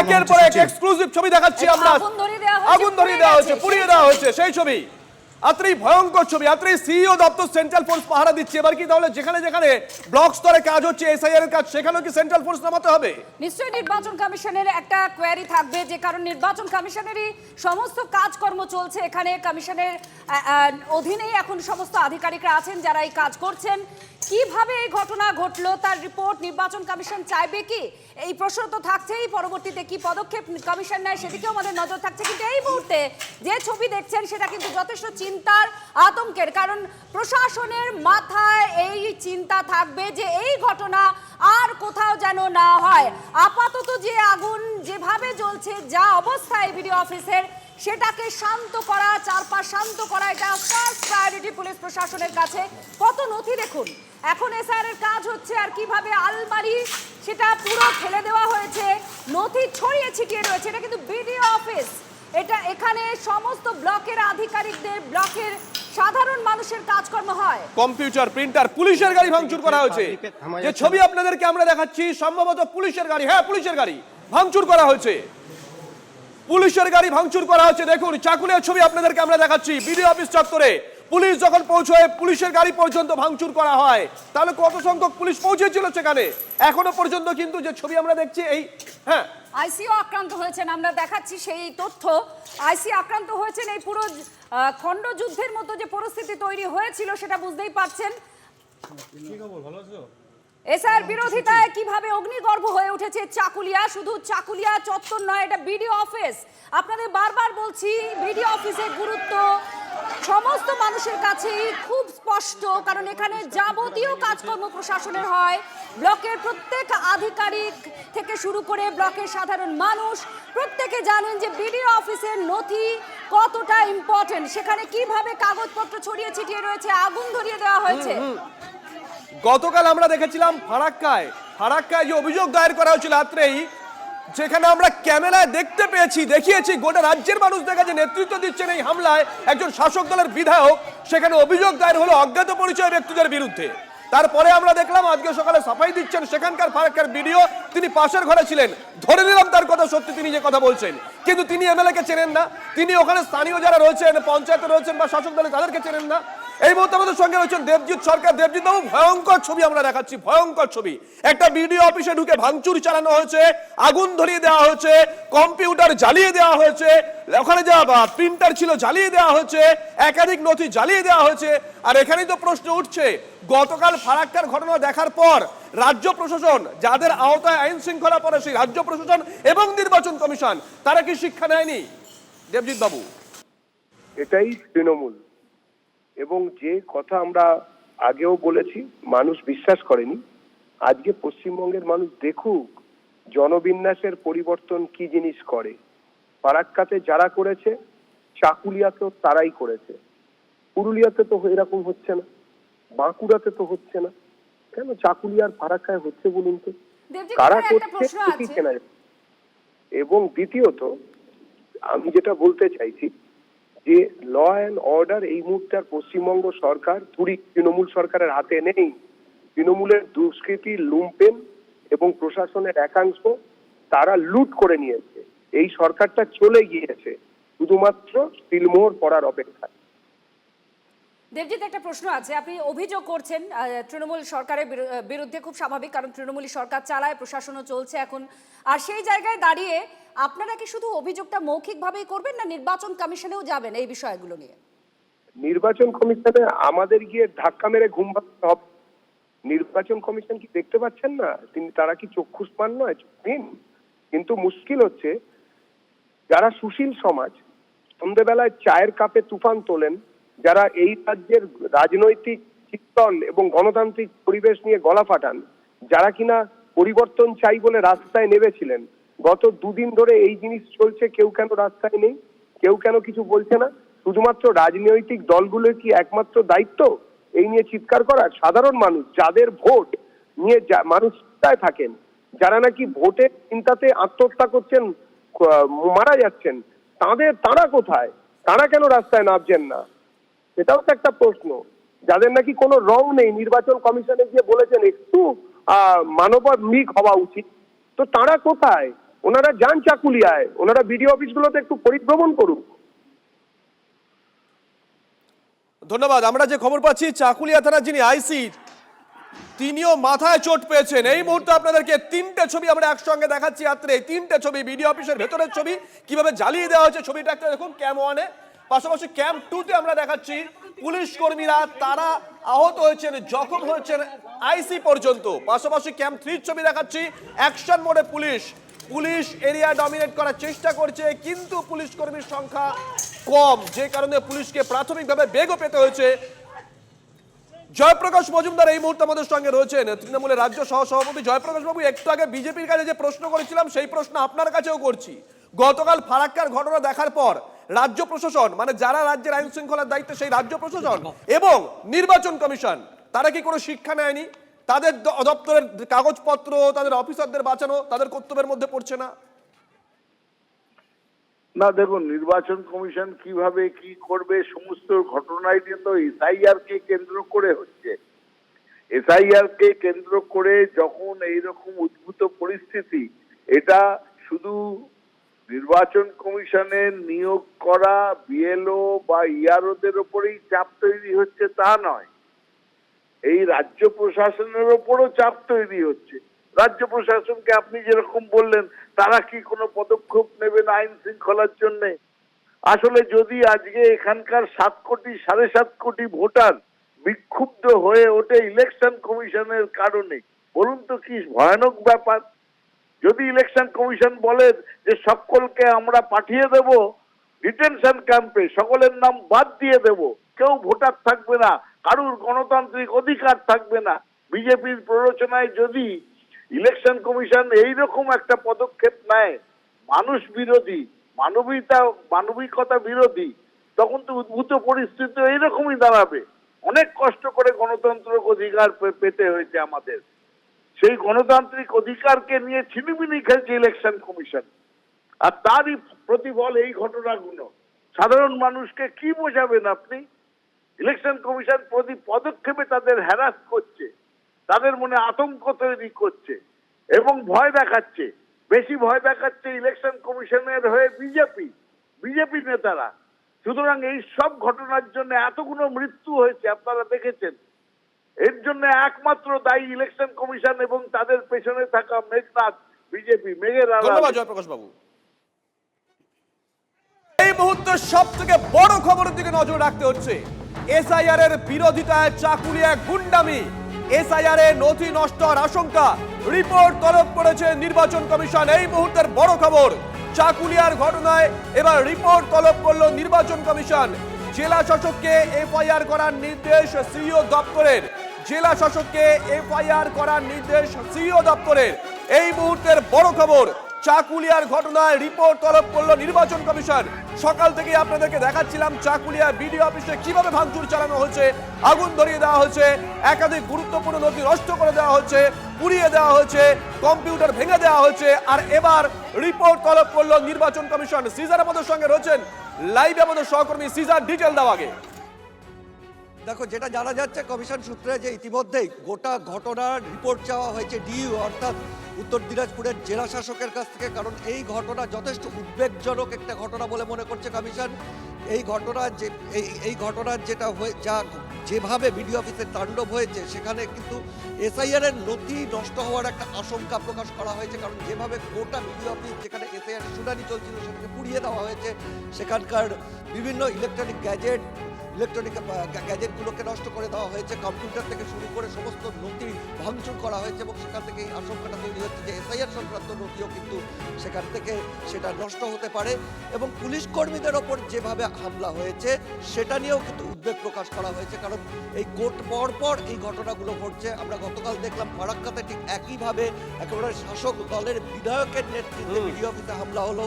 একের পর এক এক্সক্লুসিভ ছবি দেখাচ্ছি আমরা। আগুন ধরিয়ে দেওয়া হয়েছে, পুড়িয়ে দেওয়া হয়েছে সেই ছবি। আত্রি ভয়ঙ্কর ছবি। আত্রি সিইও দপ্তর সেন্ট্রাল ফোর্স পাহারা দিচ্ছে। এবার কি তাহলে যেখানে যেখানে ব্লক স্তরে কাজ হচ্ছে এসআইআর এর কাজ, সেখানেও কি সেন্ট্রাল ফোর্স নামাতে হবে? নিশ্চয়ই নির্বাচন কমিশনের একটা কোয়ারি থাকবে, যে কারণ নির্বাচন কমিশনেরই সমস্ত কাজকর্ম চলছে এখানে। কমিশনের অধীনেই এখন সমস্ত আধিকারিকরা আছেন যারা এই কাজ করছেন। কিভাবে এই ঘটনা ঘটলো তার রিপোর্ট নির্বাচন কমিশন চাইবে কি, এই প্রশ্ন তো থাকছেই। পরবর্তীতে কি পদক্ষেপ কমিশন নেয় সেদিকেও আমাদের নজর থাকছে। কিন্তু এই মুহূর্তে যে ছবি দেখছেন সেটা কিন্তু যথেষ্ট চিন্তার, আতঙ্কের, কারণ প্রশাসনের মাথায় এই চিন্তা থাকবে যে এই ঘটনা আর কোথাও যেন না হয়। আপাতত যে আগুন যেভাবে জ্বলছে, যা অবস্থায় বিডিও অফিসের, সেটাকে শান্ত করা, চারপাশ শান্ত করা, এটা ফার্স্ট প্রায়োরিটি পুলিশ প্রশাসনের কাছে। কত নথি দেখুন, এখন এসআইআর এর কাজ হচ্ছে, আর কিভাবে আলমারি সেটা পুরো ফেলে দেওয়া হয়েছে, নথি ছড়িয়ে ছিটিয়ে রয়েছে। এটা কিন্তু বিডিও অফিস, এটা এখানে সমস্ত ব্লকের আধিকারিকদের, ব্লকের সাধারণ মানুষের কাজকর্ম হয়। কম্পিউটার, প্রিন্টার, পুলিশের গাড়ি ভাঙচুর করা হয়েছে। যে ছবি আপনাদেরকে আমরা দেখাচ্ছি সম্ভবত পুলিশের গাড়ি, হ্যাঁ পুলিশের গাড়ি ভাঙচুর করা হয়েছে, পুলিশের গাড়ি ভাঙচুর করা হচ্ছে। দেখুন চাকুলিয়ার ছবি আপনাদেরকে আমরা দেখাচ্ছি। বিডিও অফিস চত্বরে পুলিশ যখন পৌঁছয়, পুলিশের গাড়ি পর্যন্ত ভাঙচুর করা হয়। তাহলে কত সংখ্যক পুলিশ পৌঁছেছিল সেখানে? এখনো পর্যন্ত কিন্তু যে ছবি আমরা দেখছি, এই হ্যাঁ আইসিও আক্রান্ত হয়েছেন, আমরা দেখাচ্ছি সেই তথ্য। আইসি আক্রান্ত হয়েছেন। এই পুরো খণ্ড যুদ্ধের মতো যে পরিস্থিতি তৈরি হয়েছিল সেটা বুঝতেই পারছেন। এসআইআর বিরোধিতায় কিভাবে অগ্নিগর্ভ হয়ে উঠেছে চাকুলিয়া। শুধু চাকুলিয়া চত্বর নয়, এটা বিডিও অফিস। আপনাদের বারবার বলছি, বিডিও অফিসের গুরুত্ব সমস্ত মানুষের কাছেই খুব স্পষ্ট, কারণ এখানে যাবতীয় কাজকর্ম প্রশাসনের হয়। ব্লকের প্রত্যেক আধিকারিক থেকে শুরু করে ব্লকের সাধারণ মানুষ প্রত্যেকে জানেন যে বিডিও অফিসের নথি কতটা ইম্পর্টেন্ট। সেখানে কিভাবে কাগজপত্র ছড়িয়ে ছিটিয়ে রয়েছে, আগুন ধরিয়ে দেওয়া হয়েছে। গতকাল আমরা দেখেছিলাম ফারাক্কায় যে অভিযোগ দায়ের করা হয়েছিল রাত্রেই, যেখানে আমরা ক্যামেরায় দেখতে পেয়েছি, দেখিয়েছি গোটা রাজ্যের মানুষ দেখা যে নেতৃত্ব দিচ্ছেন এই হামলায় একজন শাসক দলের বিধায়ক। সেখানে অভিযোগ দায়ের হলো অজ্ঞাত পরিচয় ব্যক্তিদের বিরুদ্ধে। তারপরে আমরা দেখলাম আজকে সকালে সাফাই দিচ্ছেন সেখানকার ফারাক্কার বিডিও, তিনি পাশের ঘরে ছিলেন। ধরে নিলাম তার কথা সত্যি, তিনি যে কথা বলছেন, কিন্তু তিনি এমএলএ কে চেনেন না, তিনি ওখানে স্থানীয় যারা রয়েছেন, পঞ্চায়েতে রয়েছেন বা শাসক দলে, তাদেরকে চেনেন না। এই মুহূর্তে আমাদের সঙ্গে রয়েছেন দেবজিৎ সরকার। দেবজিৎ বাবু, ভয়ঙ্কর ছবি আমরা দেখাচ্ছি, ভয়ঙ্কর ছবি। একটা বিডিও অফিসে ঢুকে ভাঙচুর চালানো হয়েছে, আগুন ধরিয়ে দেওয়া হয়েছে, কম্পিউটার জ্বালিয়ে দেওয়া হয়েছে, ওখানে যা প্রিন্টার ছিল জ্বালিয়ে দেওয়া হয়েছে, একাধিক নথি জ্বালিয়ে দেওয়া হয়েছে। আর এখানেই তো প্রশ্ন উঠছে, গতকাল ফারাক্কার ঘটনা দেখার পর রাজ্য প্রশাসন, যাদের আওতায় আইন শৃঙ্খলা পড়ে, সেই রাজ্য প্রশাসন এবং নির্বাচন কমিশন, তারা কি শিক্ষা নেয়নি? দেবজিৎ বাবু, এটাই তৃণমূল। এবং যে কথা আমরা আগেও বলেছি, মানুষ বিশ্বাস করেনি। আজকে পশ্চিমবঙ্গের মানুষ দেখুক জনবিন্যাসের পরিবর্তন কি জিনিস করে। ফারাক্কাতে যারা করেছে, চাকুলিয়াতেও তারাই করেছে। পুরুলিয়াতে তো এরকম হচ্ছে না, বাঁকুড়াতে তো হচ্ছে না, কেন চাকুলিয়ার ফারাক্কায় হচ্ছে বলুন তো? কারা করছে না? এবং দ্বিতীয়ত আমি যেটা বলতে চাইছি, যে ল অ্যান্ড অর্ডার এই মুহূর্তে আর পশ্চিমবঙ্গ সরকার তৃণমূল সরকারের হাতে নেই। তৃণমূলের দুষ্কৃতী, লুম্পেন এবং প্রশাসনের একাংশ তারা লুট করে নিয়েছে। এই সরকারটা চলে গিয়েছে শুধুমাত্র সিলমোহর পড়ার অপেক্ষা। দেবজিৎ, একটা প্রশ্ন আছে। আপনি অভিযোগ করছেন তৃণমূল সরকারের বিরুদ্ধে, খুব স্বাভাবিক, কারণ তৃণমূলী সরকার চালায়, প্রশাসনও চলছে এখন। আর সেই জায়গায় দাঁড়িয়ে আপনারা কি শুধু অভিযোগটা মৌখিকভাবেই করবেন, না নির্বাচন কমিশনেও যাবেন এই বিষয়গুলো নিয়ে? নির্বাচন কমিশনে আমাদের গিয়ে ধাক্কা মেরে ঘুম ভাঙতে হবে? নির্বাচন কমিশন কি দেখতে পাচ্ছেন না? তারা কি চক্ষুষ্মান নয়? কিন্তু মুশকিল হচ্ছে যারা সুশীল সমাজ সন্ধ্যেবেলায় চায়ের কাপে তুফান তোলেন, যারা এই রাজ্যের রাজনৈতিক চিন্তন এবং গণতান্ত্রিক পরিবেশ নিয়ে গলা ফাটান, যারা কিনা পরিবর্তন চাই বলে রাস্তায় নেমেছিলেন, গত দুদিন ধরে এই জিনিস চলছে। কেউ কেন রাস্তায় নেই? কেউ কেন কিছু বলছে না? শুধুমাত্র রাজনৈতিক দলগুলোর কি একমাত্র দায়িত্ব এই নিয়ে চিৎকার করার? সাধারণ মানুষ যাদের ভোট নিয়ে মানুষ চিন্তায় থাকেন, যারা নাকি ভোটের চিন্তাতে আত্মহত্যা করছেন, মারা যাচ্ছেন, তারা কোথায়? তারা কেন রাস্তায় নামছেন না? সেটাও তো একটা প্রশ্ন। যাদের নাকি কোনো রং নেই, নির্বাচন কমিশনে গিয়ে বলেছেন একটু মানবিক হওয়া উচিত, তো তারা কোথায়? ওনারা যান চাকুলিয়ায়, ওনারা বিডিও অফিসগুলোতে একটু পরিভ্রমণ করুন। ধন্যবাদ। আমরা যে খবর পাচ্ছি, চাকুলিয়া থানার যিনি আইসি তিনিও মাথায় চোট পেয়েছেন। এই মুহূর্তে আপনাদেরকে তিনটে ছবি আমরা একসঙ্গে দেখাচ্ছি। রাত্রে তিনটে ছবি, বিডিও অফিসের ভেতরের ছবি, কিভাবে জ্বালিয়ে দেওয়া হয়েছে। ছবিটা একটা দেখুন ক্যাম্প 1-এ, পাশাপাশি ক্যাম্প 2-তে আমরা দেখাচ্ছি পুলিশ কর্মীরা তারা আহত হয়েছেন, জখম হয়েছেন আইসি পর্যন্ত। পাশাপাশি ক্যাম্প 3 ছবি দেখাচ্ছি, অ্যাকশন মোডে পুলিশ এরিয়া ডমিনেট করার চেষ্টা করছে, কিন্তু পুলিশ কর্মীর সংখ্যা কম, যে কারণে পুলিশকে প্রাথমিকভাবে বেগও পেতে হয়েছে। জয়প্রকাশ মজুমদার এই মুহূর্তে আমাদের সঙ্গে রয়েছেন, তৃণমূলের রাজ্য সহসভাপতি। জয়প্রকাশ বাবু, একটু আগে বিজেপির কাছে যে প্রশ্ন করেছিলাম সেই প্রশ্ন আপনার কাছেও করছি। গতকাল ফারাক্কার ঘটনা দেখার পর রাজ্য প্রশাসন, মানে যারা রাজ্যের আইন শৃঙ্খলার দায়িত্বে সেই রাজ্য প্রশাসন এবং নির্বাচন কমিশন, তারা কি কোনো শিক্ষা নেয়নি? তাদের দপ্তরের কাগজপত্র, তাদের অফিসারদের বাঁচানো তাদের কর্তব্যের মধ্যে পড়ছে না? না, দেখুন, নির্বাচন কমিশন কিভাবে কি করবে সমস্ত ঘটনায় তো এসআইআর কে কেন্দ্র করে হচ্ছে। এসআইআর কে কেন্দ্র করে যখন এইরকম উদ্ভূত পরিস্থিতি, এটা শুধু নির্বাচন কমিশনের নিয়োগ করা বিএলও বা ইআরওদের ওপরেই চাপ তৈরি হচ্ছে তা নয়, এই রাজ্য প্রশাসনের ওপরও চাপ তৈরি হচ্ছে। রাজ্য প্রশাসনকে আপনি যেরকম বললেন, তারা কি কোনো পদক্ষেপ নেবেন আইন শৃঙ্খলার জন্য? আসলে যদি আজকে এখানকার 7 কোটি 7.5 কোটি ভোটার বিক্ষুব্ধ হয়ে ওঠে ইলেকশন কমিশনের কারণে, বলুন তো কি ভয়ানক ব্যাপার। যদি ইলেকশন কমিশন বলে যে সকলকে আমরা পাঠিয়ে দেব ডিটেনশন ক্যাম্পে, সকলের নাম বাদ দিয়ে দেব, কেউ ভোটার থাকবে না, কারুর গণতান্ত্রিক অধিকার থাকবে না, বিজেপির প্ররোচনায় যদি ইলেকশন কমিশন এইরকম একটা পদক্ষেপ নেয়, মানুষ বিরোধী, মানবিকতা বিরোধী, তখন তো উদ্ভূত পরিস্থিতি এইরকমই দাঁড়াবে। অনেক কষ্ট করে গণতান্ত্রিক অধিকার পেতে হয়েছে আমাদের, সেই গণতান্ত্রিক অধিকারকে নিয়ে ছিনিমিনি খেলছে ইলেকশন কমিশন। আর তারই প্রতিফল এই ঘটনাগুলো। সাধারণ মানুষকে কি বোঝাবেন আপনি? ইলেকশন কমিশন প্রতি পদক্ষেপে তাদের হ্যারাস করছে, তাদের মনে আতঙ্ক তৈরি করছে এবং ভয় দেখাচ্ছে। বেশি ভয় দেখাচ্ছে ইলেকশন কমিশনের হয়ে বিজেপি নেতারা। সুতরাং এই সব ঘটনার জন্য এতগুলো মৃত্যু হয়েছে, আপনারা দেখেছেন। এর জন্য একমাত্র দায়ী ইলেকশন কমিশন এবং তাদের পেছনে থাকা মেঘনাথ বিজেপি, মেঘের আড়ালে। ধন্যবাদ জয়প্রকাশ বাবু। এই মুহূর্তে সব থেকে বড় খবরের দিকে নজর রাখতে হচ্ছে। এসআইআর এর বিরোধিতায় চাকুলিয়া গুন্ডামি, এসআইআর এ নথি নষ্ট হওয়ার আশঙ্কা, রিপোর্ট তলব করেছে নির্বাচন কমিশন। এই মুহূর্তের বড় খবর, চাকুলিয়ার ঘটনায় এবার রিপোর্ট তলব করলো নির্বাচন কমিশন। জেলা শাসককে এফআইআর করার নির্দেশ সিইও দপ্তরের, জেলা শাসককে এফআইআর করার নির্দেশ সিইও দপ্তরের। এই মুহূর্তের বড় খবর, চাকুলিয়ার ঘটনায় রিপোর্ট তলব করলো নির্বাচন কমিশন। সকাল থেকে আপনাদেরকে দেখাচ্ছিলাম চাকুলিয়া বিডিও অফিসে কিভাবে ভাঙচুর চালানো হচ্ছে, আগুন ধরিয়ে দেওয়া হচ্ছে, একাধিক গুরুত্বপূর্ণ নথি নষ্ট করে দেওয়া হচ্ছে, পুড়িয়ে দেওয়া হচ্ছে, কম্পিউটার ভেঙে দেওয়া হচ্ছে। আর এবার রিপোর্ট তলব করলো নির্বাচন কমিশন। সিজার আমাদের সঙ্গে রয়েছেন লাইভে আমাদের সহকর্মী সিজার, ডিটেল দাও আগে। দেখো, যেটা জানা যাচ্ছে কমিশন সূত্রে যে ইতিমধ্যেই গোটা ঘটনার রিপোর্ট চাওয়া হয়েছে ডিইউ অর্থাৎ উত্তর দিনাজপুরের জেলা শাসকের কাছ থেকে, কারণ এই ঘটনা যথেষ্ট উদ্বেগজনক একটা ঘটনা বলে মনে করছে কমিশন। এই ঘটনার যেটা যেভাবে বিডিও অফিসের তাণ্ডব হয়েছে, সেখানে কিন্তু এসআইআর এর নথি নষ্ট হওয়ার একটা আশঙ্কা প্রকাশ করা হয়েছে, কারণ যেভাবে গোটা বিডিও অফিস যেখানে এসআইআর এর শুনানি চলছিল সেটাকে পুড়িয়ে দেওয়া হয়েছে, সেখানকার বিভিন্ন ইলেকট্রনিক গ্যাজেটগুলোকে নষ্ট করে দেওয়া হয়েছে, কম্পিউটার থেকে শুরু করে সমস্ত নথি ভাঙচুর করা হয়েছে এবং সেখান থেকে এই আশঙ্কাটা তৈরি হচ্ছে যে এসআইআর সংক্রান্ত নথিও কিন্তু সেখান থেকে সেটা নষ্ট হতে পারে। এবং পুলিশ কর্মীদের ওপর যেভাবে হামলা হয়েছে সেটা নিয়েও কিন্তু উদ্বেগ প্রকাশ করা হয়েছে, কারণ এই পর এই ঘটনাগুলো ঘটছে। আমরা গতকাল দেখলাম ফারাক্কাতে ঠিক একইভাবে একেবারে শাসক দলের বিধায়কের নেতৃত্বে বিডিও অফিসে হামলা হলো।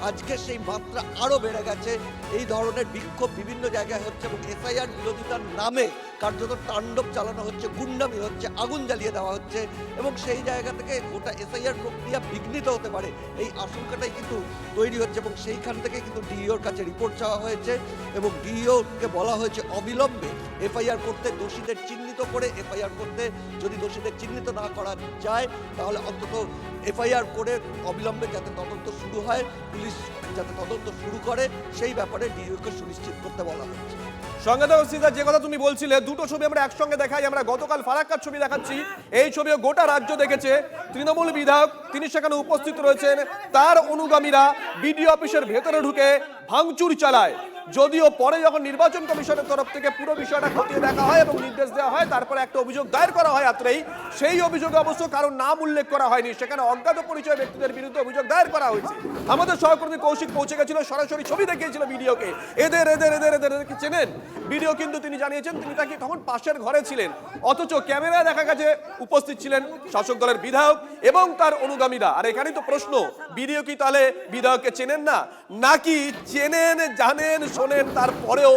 আজকে সেই মাত্রা আরও বেড়ে গেছে। এই ধরনের বিক্ষোভ বিভিন্ন জায়গায় হচ্ছে এবং এসআইআর বিরোধিতার নামে কার্যত তাণ্ডব চালানো হচ্ছে, গুন্ডামি হচ্ছে, আগুন জ্বালিয়ে দেওয়া হচ্ছে এবং সেই জায়গা থেকে গোটা এসআইআর প্রক্রিয়া বিঘ্নিত হতে পারে এই আশঙ্কাটাই কিন্তু তৈরি হচ্ছে। এবং সেইখান থেকে কিন্তু ডিইওর কাছে রিপোর্ট চাওয়া হয়েছে এবং ডিইওকে বলা হয়েছে অবিলম্বে এফআইআর করতে, দোষীদের চিহ্নিত করে এফআইআর করতে। যদি দোষীদের চিহ্নিত না করা যায় তাহলে অন্তত এফআইআর করে অবিলম্বে যাতে তদন্ত শুরু হয়, পুলিশ যাতে তদন্ত শুরু করে সেই ব্যাপারে ডিইওকে সুনিশ্চিত করতে বলা হচ্ছে। সঙ্গে দেখো সিজার, যে কথা তুমি বলছিলে, দুটো ছবি আমরা একসঙ্গে দেখাই। আমরা গতকাল ফারাক্কার ছবি দেখাচ্ছি, এই ছবিও গোটা রাজ্য দেখেছে। তৃণমূল বিধায়ক তিনি সেখানে উপস্থিত রয়েছেন, তার অনুগামীরা বিডিও অফিসের ভেতরে ঢুকে ভাঙচুর চালায়। যদিও পরে যখন নির্বাচন কমিশনের তরফ থেকে পুরো বিষয়টা খতিয়ে দেখা হয় এবং নির্দেশ দেওয়া হয়, তারপরে একটা অভিযোগ দায়ের করা হয় আত্রেই। সেই অভিযোগে অবশ্য কারণ নাম উল্লেখ করা হয়নি, সেখানে অজ্ঞাত পরিচয় ব্যক্তিদের বিরুদ্ধে অভিযোগ দায়ের করা হয়েছে। আমাদের সহকর্মী কৌশিক পৌঁছে গেছিল, সরাসরি ছবি দেখিয়েছিল ভিডিওকে। এদেরকে চেনেন ভিডিও, কিন্তু তিনি জানিয়েছেন তিনি তাকে তখন পাশের ঘরে ছিলেন, অথচ ক্যামেরায় দেখা গেছে উপস্থিত ছিলেন শাসক দলের বিধায়ক এবং তার অনুগামীরা। আর এখানেই তো প্রশ্ন, ভিডিও কি তাহলে বিধায়ককে চেনেন না, নাকি চেনেন, জানেন, শোনেন, তারপরেও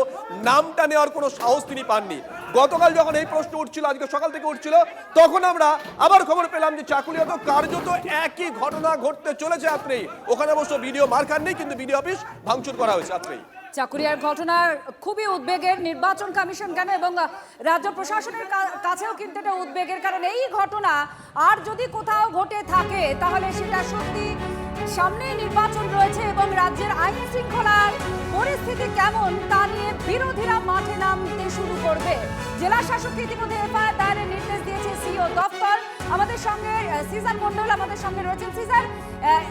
নামটা নেওয়ার কোনো সাহস তিনি পাননি? গতকাল যখন এই প্রশ্ন উঠছিল, আজকে সকাল থেকে উঠছিল, তখন আমরা আবার খবর পেলাম যে চাকুলিয়াতে কার্যত একই ঘটনা ঘটতে চলেছে আত্রেই। ওখানে অবশ্য ভিডিও মার খাননি, কিন্তু ভিডিও অফিস ভাঙচুর করা হয়েছে আত্রেই। চাকুলিয়ার ঘটনার খুবই উদ্বেগের, নির্বাচন কমিশন কেন এবং রাজ্য প্রশাসনের কাছেও কিন্তু এটা উদ্বেগের, কারণ এই ঘটনা আর যদি কোথাও ঘটে থাকে তাহলে সেটা সত্যি সামনে নির্বাচন রয়েছে এবং রাজ্যের আইন শৃঙ্খলার পরিস্থিতি কেমন তা নিয়ে বিরোধীরা মাঠে নামতে শুরু করবে। জেলা শাসককে ইতিমধ্যে এফআইআর দায়েরের নির্দেশ দিয়েছে সিও দপ্তর। আমাদের সঙ্গে সিজার মন্ডল আমাদের সঙ্গে রয়েছেন। সিজার,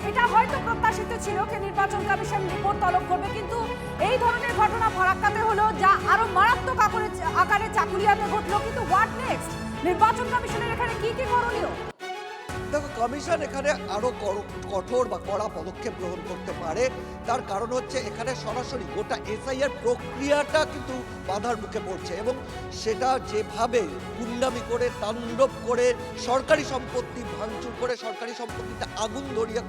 এটা হয়তো প্রত্যাশিত ছিল যে নির্বাচন কমিশন রিপোর্ট তলব করবে, কিন্তু এই ধরনের ঘটনা ফারাক্কাতে হলো, যা আরো মারাত্মক আকারে চাকুলিয়াতে ঘটলো, কিন্তু হোয়াট নেক্সট? নির্বাচন কমিশনের এখানে কি করণীয়? দেখো, কমিশন এখানে আরো কঠোর বা কড়া পদক্ষেপ গ্রহণ করতে পারে। তার কারণ হচ্ছে এখানে সরাসরি গোটা এসআইআর প্রক্রিয়াটা কিন্তু বাধার মুখে পড়ছে এবং সেটা যেভাবে গুন্ডামি করে, তাণ্ডব করে, সরকারি সম্পত্তি ভাঙচুর করে, সরকারি সম্পত্তিতে আগুন ধরিয়ে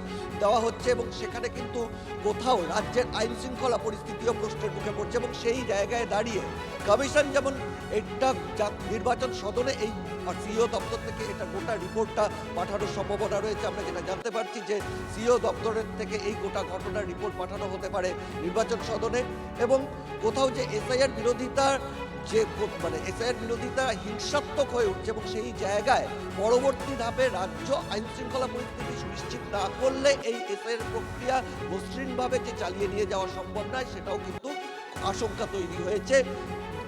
দেওয়া হচ্ছে এবং সেখানে কিন্তু কোথাও রাজ্যের আইন শৃঙ্খলা পরিস্থিতিও প্রশ্নের মুখে পড়ছে। এবং সেই জায়গায় দাঁড়িয়ে কমিশন যেমন এটা নির্বাচন সদনে এই সিও দপ্তর থেকে এটা গোটা রিপোর্টটা পাঠানোর সম্ভাবনা রয়েছে। আমরা যেটা জানতে পারছি যে সিও দপ্তরের থেকে এই গোটা ঘটনার রিপোর্ট পাঠানো হতে পারে নির্বাচন সদনে এবং কোথাও যে এসআইআর বিরোধিতার এসআইআর বিরোধিতা হিংসাত্মক হয়ে উঠছে এবং সেই জায়গায় পরবর্তী ধাপে রাজ্য আইন শৃঙ্খলা পরিস্থিতি সুনিশ্চিত না করলে এই এসআইআর প্রক্রিয়া মসৃণভাবে যে চালিয়ে নিয়ে যাওয়া সম্ভব নয়, সেটাও কিন্তু আশঙ্কা তৈরি হয়েছে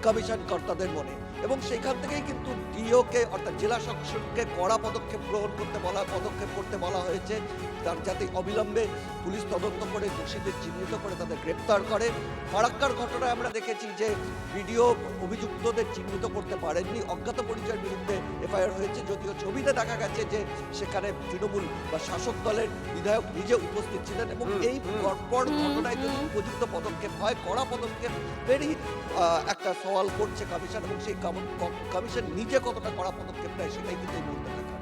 কমিশন কর্তাদের মনে। এবং সেইখান থেকেই কিন্তু ডিওকে অর্থাৎ জেলা শাসককে কড়া পদক্ষেপ করতে বলা হয়েছে, তার যাতে অবিলম্বে পুলিশ তদন্ত করে দোষীদের চিহ্নিত করে তাদের গ্রেপ্তার করে। ফারাক্কার ঘটনায় আমরা দেখেছি যে ভিডিও অভিযুক্তদের চিহ্নিত করতে পারেননি, অজ্ঞাত পরিচয়ের বিরুদ্ধে এফআইআর হয়েছে, যদিও ছবিতে দেখা গেছে যে সেখানে তৃণমূল বা শাসক দলের বিধায়ক নিজে উপস্থিত ছিলেন। এবং এই পরপর ঘটনায় যদি উপযুক্ত পদক্ষেপ হয়, কড়া পদক্ষেপেরই একটা সওয়াল করছে কমিশন, এবং সেই কমিশন নিজে কতটা কড়া পদক্ষেপ নেয় সেটাই কিন্তু এই মুহূর্তে দেখা।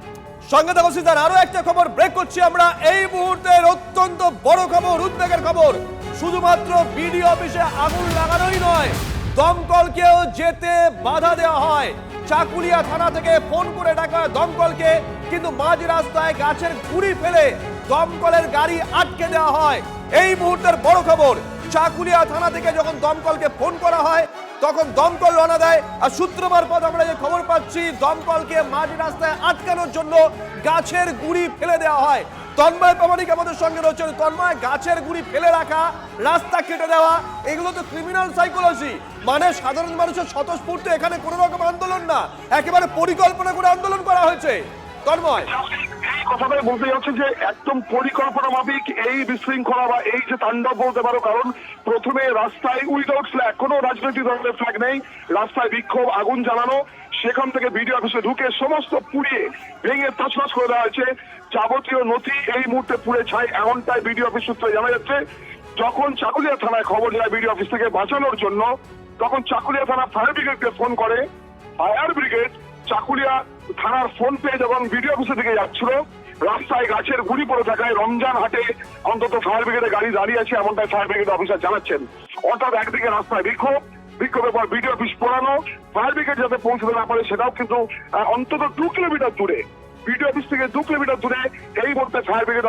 সঙ্গে থাকো সিদ্ধার, আরো একটা খবর ব্রেক করছি আমরা এই মুহূর্তের অত্যন্ত বড় খবর, উদ্বেগের খবর। শুধুমাত্র বিডিও অফিসে আগুন লাগানোই নয়, দমকলকেও যেতে বাধা দেওয়া হয়। চাকুলিয়া থানা থেকে ফোন করে ডাকা দমকলকে, কিন্তু মাঝ রাস্তায় গাছের গুঁড়ি ফেলে দমকলের গাড়ি আটকে দেওয়া হয়। এই মুহূর্তের বড় খবর, চাকুলিয়া থানা থেকে যখন দমকলকে ফোন করা হয় তখন দমকল রওনা দেয়, আর সূত্র মারফত আমরা যে খবর পাচ্ছি দমকলকে মাঝ রাস্তায় আটকানোর জন্য গাছের গুঁড়ি ফেলে দেওয়া হয়। তন্ময় প্রামাণিক আমাদের সঙ্গে রয়েছেন। তন্ময়, গাছের গুঁড়ি ফেলে রাখা, রাস্তা কেটে দেওয়া, এগুলো তো ক্রিমিনাল সাইকোলজি। মানে সাধারণ মানুষের স্বতঃস্ফূর্ত এখানে কোনো রকম আন্দোলন না, একেবারে পরিকল্পনা করে আন্দোলন করা হয়েছে। তন্ময়, এই কথাটাই বলতে যাচ্ছে যে একদম পরিকল্পনা মাফিক এই বিশৃঙ্খলা বা এই যে তাণ্ডব বলতে পারো। কারণ প্রথমে রাস্তায় উইদাউট ফ্ল্যাগ, কোনো রাজনৈতিক দলের ফ্ল্যাগ নেই, রাস্তায় বিক্ষোভ, আগুন জ্বালানো, সেখান থেকে বিডিও অফিসে ঢুকে সমস্ত পুড়িয়ে ভেঙে তছনছ করে দেওয়া হয়েছে। যাবতীয় নথি এই মুহূর্তে পুড়ে ছাই, এমনটাই বিডিও অফিস সূত্রে জানা যাচ্ছে। যখন চাকুলিয়া থানায় খবর যায় বিডিও অফিস থেকে বাঁচানোর জন্য, তখন চাকুলিয়া থানা ফায়ার ব্রিগেডকে ফোন করে। ফায়ার ব্রিগেড চাকুলিয়া থানার ফোন পেয়ে যখন বিডিও অফিসের দিকে যাচ্ছিল, রাস্তায় গাছের গুঁড়ি পড়ে থাকায় রমজান হাটে অন্তত ফায়ার ব্রিগেডের গাড়ি দাঁড়িয়ে আছে, এমনটাই ফায়ার ব্রিগেড অফিসার জানাচ্ছেন। অর্থাৎ একদিকে রাস্তায় বিক্ষোভের পর বিডিও অফিস পোড়ানো, ফায়ার ব্রিগেড যাতে পৌঁছতে না পারে সেটাও কিন্তু অন্তত 2 কিলোমিটার দূরে, বিডিও অফিস থেকে 2 কিলোমিটার দূরে এই মুহূর্তে ফায়ার ব্রিগেড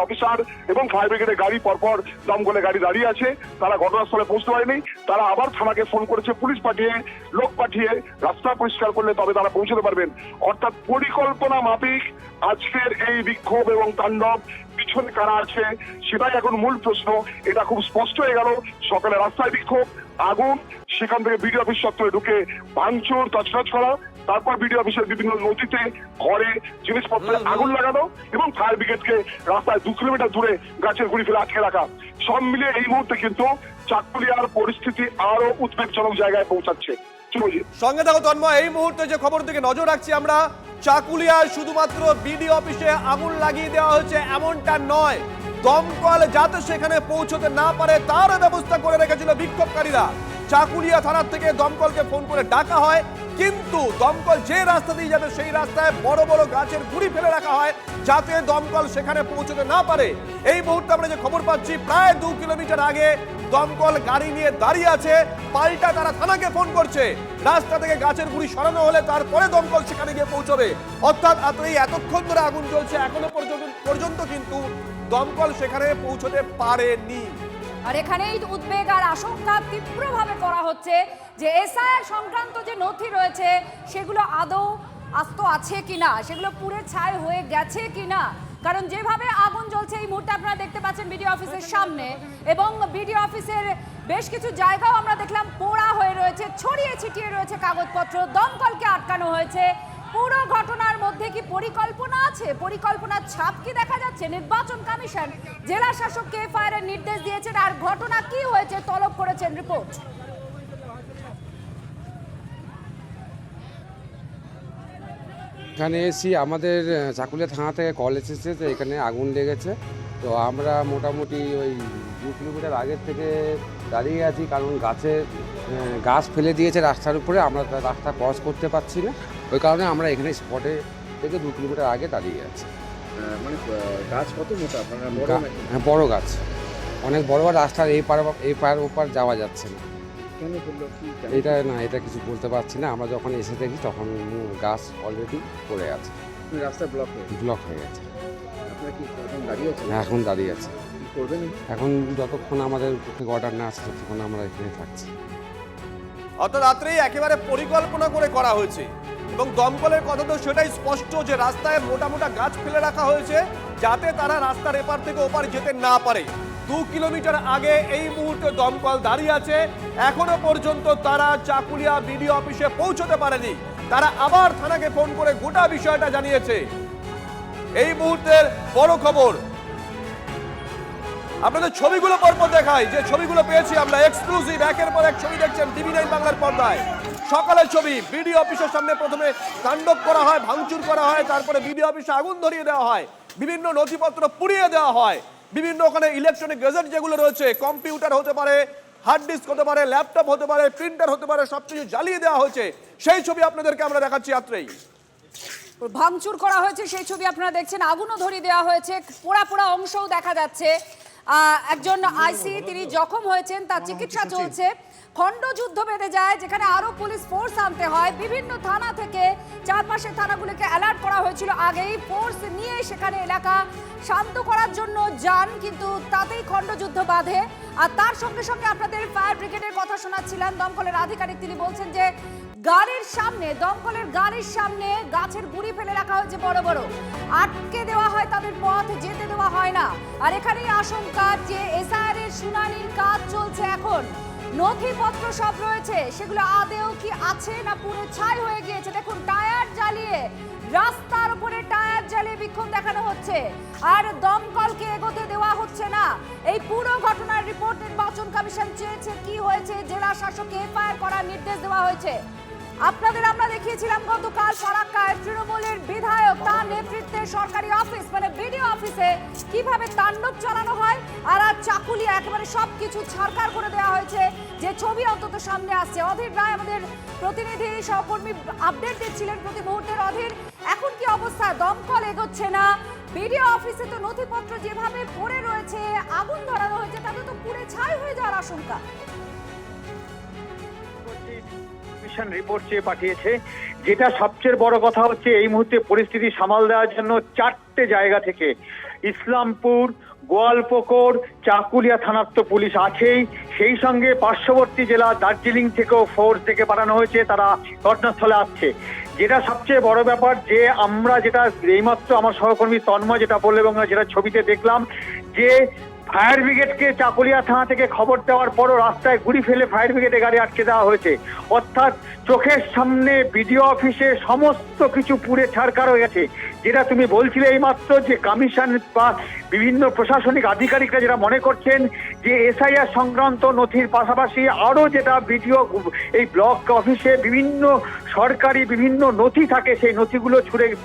অফিসার এবং ফায়ার ব্রিগেডের গাড়ি পরপর দমকলের গাড়ি দাঁড়িয়ে আছে। তারা ঘটনাস্থলে পৌঁছতে পারেনি, তারা আবার থানাকে ফোন করেছে, পুলিশ পাঠিয়ে, লোক পাঠিয়ে রাস্তা পরিষ্কার করলে তবে তারা পৌঁছতে পারবেন। অর্থাৎ পরিকল্পনা মাফিক আজকের এই বিক্ষোভ এবং তাণ্ডব, পিছনে কারা আছে সেটাই এখন মূল প্রশ্ন। এটা খুব স্পষ্ট হয়ে গেল। সকালে রাস্তায় বিক্ষোভ, আগুন, সেখান থেকে বিডিও অফিস চত্বরে ঢুকে ভাঙচুর, তছনছ করা, তারপর বিডিও অফিসের বিভিন্ন নথিতে, ঘরে, জিনিসপত্রে আগুন লাগানো এবং ফায়ার ব্রিগেডকে রাস্তায় 2 কিলোমিটার দূরে গাছের গুঁড়ি ফেলে আটকে রাখা। সব মিলিয়ে এই মুহূর্তে কিন্তু চাকুলিয়ার পরিস্থিতি আরো উদ্বেগজনক জায়গায় পৌঁছাচ্ছে। সঙ্গে থাকো তন্ময়, এই মুহূর্তে যে খবর দিকে নজর রাখছি আমরা, চাকুলিয়ায় শুধুমাত্র বিডিও অফিসে আগুন লাগিয়ে দেওয়া হয়েছে এমনটা নয়, দমকল যাতে সেখানে পৌঁছতে না পারে তার ব্যবস্থা করে রেখেছিল বিক্ষোভকারীরা। চাকুলিয়া থানার থেকে দমকলকে ফোন করে ডাকা হয়, কিন্তু দমকল যে রাস্তা দিয়ে যাবে সেই রাস্তায় বড় বড় গাছের গুঁড়ি ফেলে রাখা হয় যাতে দমকল সেখানে পৌঁছতে না পারে। এই মুহূর্তে আমরা যে খবর পাচ্ছি, প্রায় 2 কিলোমিটার আগে দমকল গাড়ি নিয়ে দাঁড়িয়ে আছে, পাল্টা তারা থানাকে ফোন করছে রাস্তা থেকে গাছের গুঁড়ি সরানো হলে তারপরে দমকল সেখানে গিয়ে পৌঁছবে। অর্থাৎ এতক্ষণ ধরে আগুন চলছে, এখনো পর্যন্ত কিন্তু দমকল সেখানে পৌঁছতে পারেনি। আর এখানেই উদ্বেগ আর আশঙ্কা তীব্রভাবে করা হচ্ছে যে এসআইআর সংক্রান্ত যে নথি রয়েছে সেগুলো আদৌ আস্ত আছে কিনা, সেগুলো পুড়ে ছাই হয়ে গেছে কিনা। কারণ যেভাবে আগুন জ্বলছে এই মুহূর্তে আপনারা দেখতে পাচ্ছেন বিডিও অফিসের সামনে, এবং বিডিও অফিসের বেশ কিছু জায়গাও আমরা দেখলাম পোড়া হয়ে রয়েছে, ছড়িয়ে ছিটিয়ে রয়েছে কাগজপত্র, দমকলকে আটকানো হয়েছে। পুরো ঘটনার মধ্যে কি পরিকল্পনা আছে? পরিকল্পনার ছাপ কি দেখা যাচ্ছে? নির্বাচন কমিশন জেলা শাসককে এফআইআর নির্দেশ দিয়েছেন, আর ঘটনা কি হয়েছে তলব করেছেন। রিপোর্ট। এখানে এসি আমাদের চাকুলিয়া থানা থেকে কল এসেছে যে এখানে আগুন লেগেছে। তো আমরা মোটামুটি ওই 2 কিলোমিটার আগের থেকে দাঁড়িয়ে আছি, কারণ গাছ ফেলে দিয়েছে রাস্তার উপরে, আমরা রাস্তা ক্রস করতে পারছি না, ওই কারণে আমরা এখানে স্পটে থেকে 2 কিলোমিটার আগে দাঁড়িয়ে আছি। মানে গাছ কত মোটা? হ্যাঁ, বড় গাছ, অনেক বড়, রাস্তার এই পার ওপার যাওয়া যাচ্ছে না। কেন করলো কি? এটা কিছু বলতে পারছি না। আমরা যখন এসে দেখি তখন গাছ অলরেডি পড়ে আছে, রাস্তা ব্লক হয়ে গেছে। আপনারা কি এখন দাঁড়িয়ে আছেন? এখন দাঁড়িয়ে আছে। কি করবেন এখন? যতক্ষণ আমাদের থেকে অর্ডার না আসে ততক্ষণ আমরা এখানে থাকছি। অর্থাৎ রাত্রেই একেবারে পরিকল্পনা করে করা হয়েছে, এবং দমকলের কথা তো সেটাই স্পষ্ট যে রাস্তায় মোটা মোটা গাছ ফেলে রাখা হয়েছে যাতে তারা রাস্তার এপার থেকে ওপার যেতে না পারে। 2 কিলোমিটার আগে এই মুহূর্তে দমকল দাঁড়িয়ে আছে, এখনো পর্যন্ত তারা চাকুলিয়া বিডিও অফিসে পৌঁছতে পারেনি। তারা আবার থানাকে ফোন করে গোটা বিষয়টা জানিয়েছে। এই মুহূর্তের বড় খবর আপনাদের ছবিগুলো পরপর দেখাই, যে ছবিগুলো পেয়েছি আমরা এক্সক্লুসিভ, একের পর এক ছবি দেখছেন টিভি9 বাংলার পর্দায়। সকালের ছবি, বিডিও অফিসের সামনে প্রথমে তাণ্ডব করা হয়, ভাঙচুর করা হয়, তারপরে বিডিও অফিসে আগুন ধরিয়ে দেওয়া হয়, বিভিন্ন নথিপত্র পুড়িয়ে দেওয়া হয়, বিভিন্ন ওখানে ইলেকট্রনিক গেজেট যেগুলো রয়েছে, কম্পিউটার হতে পারে, হার্ড ডিস্ক হতে পারে, ল্যাপটপ হতে পারে, প্রিন্টার হতে পারে, সবকিছু জ্বালিয়ে দেওয়া হয়েছে। সেই ছবি আপনাদেরকে আমরা দেখাচ্ছি আত্রেই। ভাঙচুর করা হয়েছে সেই ছবি আপনারা দেখছেন, আগুনও ধরিয়ে দেওয়া হয়েছে, পোড়া পোড়া অংশও দেখা যাচ্ছে। একজন আইসি তিনি জখম হয়েছেন, তার চিকিৎসা চলছে। খণ্ডযুদ্ধ বেঁধে যায়, যেখানে আরো পুলিশ ফোর্স আনতে হয়। বিভিন্ন থানা থেকে চারপাশের থানাগুলোকে অ্যালার্ট করা হয়েছিল আগেই, ফোর্স নিয়ে সেখানে এলাকা শান্ত করার জন্য যান, কিন্তু তাতেই খণ্ডযুদ্ধ বাঁধে। আর তার সঙ্গে সঙ্গে আপনাদের ফায়ার ব্রিগেডের কথা শোনাচ্ছিলাম, দমকলের আধিকারিক তিনি বলছেন যে গাড়ির সামনে, দমকলের গাড়ির সামনে গাছের গুঁড়ি ফেলে রাখা হয়েছে বড় বড়, আটকে দেওয়া হয়, তাদের পথ যেতে দেওয়া হয় না। আর এখানেই আশঙ্কা যে এসআইআর এর শুনানির কাজ চলছে এখন, নথিপত্র সব রয়েছে, সেগুলো আদেও কি আছে না পুরো ছাই হয়ে গিয়েছে। দেখুন টায়ার জ্বালিয়ে, রাস্তার উপরে টায়ার জ্বালিয়ে বিক্ষোভ দেখানো হচ্ছে, আর দমকলকে এগোতে দেওয়া হচ্ছে না। এই পুরো ঘটনার রিপোর্ট নির্বাচন কমিশন চেয়েছে, কি হয়েছে জেলা শাসককে এফআইআর করার নির্দেশ দেওয়া হয়েছে। আপনাদের আমরা দেখিয়েছিলাম গতকাল ফারাক্কায় তৃণমূলের বিধায়ক তার নেতৃত্বে সরকারি অফিস মানে বিডিও অফিসে কিভাবে তাণ্ডব চালানো হয়, আর আজ চাকুলিয়া একেবারে সবকিছু ছাড়খাড় করে দেওয়া হয়েছে, যে ছবি অন্তত সামনে আসছে। অধীর রায় আমাদের প্রতিনিধি সহকর্মী আপডেট দিচ্ছিলেন প্রতি মুহূর্তের। অধীর, এখন কি অবস্থা? দমকল এগোচ্ছে না, বিডিও অফিসে তো নথিপত্র যেভাবে পড়ে রয়েছে, আগুন ধরানো হয়েছে, তাতে তো পুড়ে ছাই হয়ে যাওয়ার আশঙ্কা। রিপোর্ট চেয়ে পাঠিয়েছে, যেটা সবচেয়ে বড় কথা হচ্ছে এই মুহূর্তে পরিস্থিতি সামাল দেওয়ার জন্য 4টে জায়গা থেকে ইসলামপুর, গোয়ালপুকুর, চাকুলিয়া থানার তো পুলিশ আছেই, সেই সঙ্গে পার্শ্ববর্তী জেলা দার্জিলিং থেকেও ফোর্স থেকে পাঠানো হয়েছে, তারা ঘটনাস্থলে আসছে। যেটা সবচেয়ে বড় ব্যাপার, যে আমরা যেটা এইমাত্র আমার সহকর্মী তন্ময় যেটা বললো এবং যেটা ছবিতে দেখলাম, যে ফায়ার ব্রিগেডকে চাকুলিয়া থানা থেকে খবর দেওয়ার পরও রাস্তায় গুড়ি ফেলে ফায়ার ব্রিগেডে গাড়ি আটকে দেওয়া হয়েছে। অর্থাৎ চোখের সামনে বিডিও অফিসে সমস্ত কিছু পুড়ে ছাড়খাড় হয়ে গেছে। যেটা তুমি বলছিলে এইমাত্র, যে কমিশন বা বিভিন্ন প্রশাসনিক আধিকারিকরা যেটা মনে করছেন যে এসআইআর সংক্রান্ত নথির পাশাপাশি আরও যেটা বিডিও এই ব্লক অফিসে বিভিন্ন সরকারি বিভিন্ন নথি থাকে, সেই নথিগুলো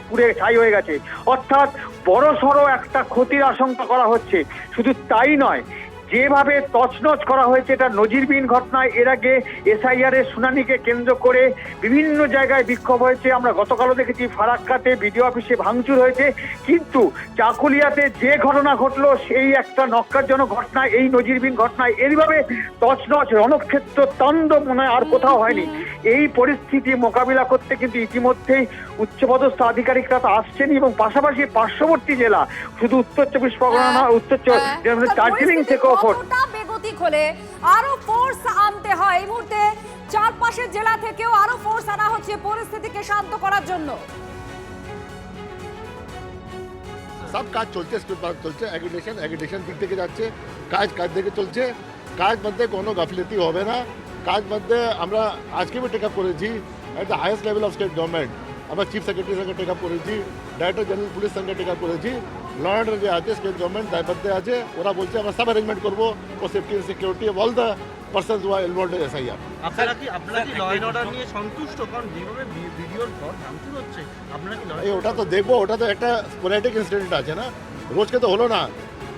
পুড়ে ছাই হয়ে গেছে। অর্থাৎ বড় সড়ো একটা ক্ষতির আশঙ্কা করা হচ্ছে। শুধু তাই নয়, যেভাবে তছনছ করা হয়েছে এটা নজিরবিহীন ঘটনায়। এর আগে এসআইআর এর শুনানিকে কেন্দ্র করে বিভিন্ন জায়গায় বিক্ষোভ হয়েছে। আমরা গতকালও দেখেছি ফারাক্কাতে বিডিও অফিসে ভাঙচুর হয়েছে, কিন্তু চাকুলিয়াতে যে ঘটনা ঘটলো সেই একটা নক্কারজনক ঘটনা, এই নজিরবিহীন ঘটনায় এইভাবে তছনছ রণক্ষেত্র তাণ্ডব মনে হয় আর কোথাও হয়নি। এই পরিস্থিতি মোকাবিলা করতে কিন্তু ইতিমধ্যেই উচ্চপদস্থ আধিকারিকরা তো আসছেন, এবং পাশাপাশি পার্শ্ববর্তী জেলা, শুধু উত্তর চব্বিশ পরগনা না, দার্জিলিং থেকেও বেগতিক হলে আরো ফোর্স আনতে হয়। এই মুহূর্তে চারপাশের জেলা থেকেও আরো ফোর্স আনা হচ্ছে পরিস্থিতিকে শান্ত করার জন্য। সব কাজ চলছে, চলছে, এগ্রিগেশন দিক থেকে যাচ্ছে, কাজ থেকে চলছে। কাজ মধ্যে কোনো গাফিলতি হবে না। কাজ মধ্যে আমরা আজকে টেক আপ করেছি at the highest level of state government. আমরা চিফ সেক্রেটারির সঙ্গে টেক আপ করেছি, ডাইরেক্টর জেনারেল পুলিশ সঙ্গে টেক আপ করেছি। ল অ্যান্ড অর্ডার যে আছে স্টেট গভর্নমেন্ট দায়বদ্ধ আছে, ওরা বলছে আমরা সব অ্যারেঞ্জমেন্ট করবো for safety and security of all the persons who R involved in SIR. আপনারা কি ল অ্যান্ড অর্ডার নিয়ে সন্তুষ্ট? কারণ যেভাবে ভিডিওর ঘর ভাঙচুর হচ্ছে, আপনারা কি ওটা তো দেখবো, ওটা তো একটা স্পোরেডিক ইনসিডেন্ট আছে না, রোজকে তো হলো না।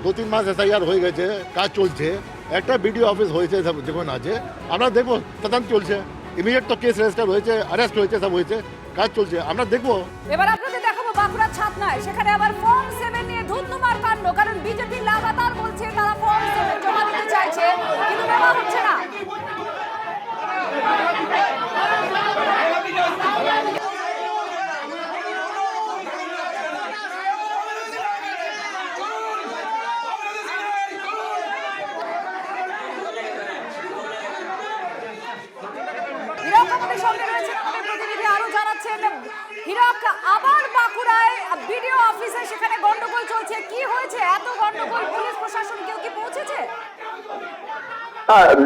2-3 মাস এসআইআর হয়ে গেছে, কাজ চলছে, একটা বিডিও অফিস হয়েছে, সব যখন আছে আমরা দেখবো, তদন্ত চলছে, ইমিডিয়েট তো কেস রেজিস্টার হয়েছে, অ্যারেস্ট হয়েছে, সব হয়েছে, কাজ চলছে, আমরা দেখবো। এবার আপনাদের দেখাবো বাঁকুড়ার ছাতনায়, সেখানে আবার ফর্ম 7 নিয়ে ধুন্ধুমার কাণ্ড। কারণ বিজেপি লাগাতার বলছে তারা ফর্ম 7 জমা দিতে চাইছে, কিন্তু দেওয়া হচ্ছে না। হিরক আমাদের সঙ্গে রয়েছেন, আমাদের প্রতিনিধি আরো জানাচ্ছেন। হিরক, আবার বাঁকুড়ায় বিডিও অফিসে সেখানে গন্ডগোল চলছে, কি হয়েছে? এত গন্ডগোল, পুলিশ প্রশাসন কেউ কি পৌঁছেছে?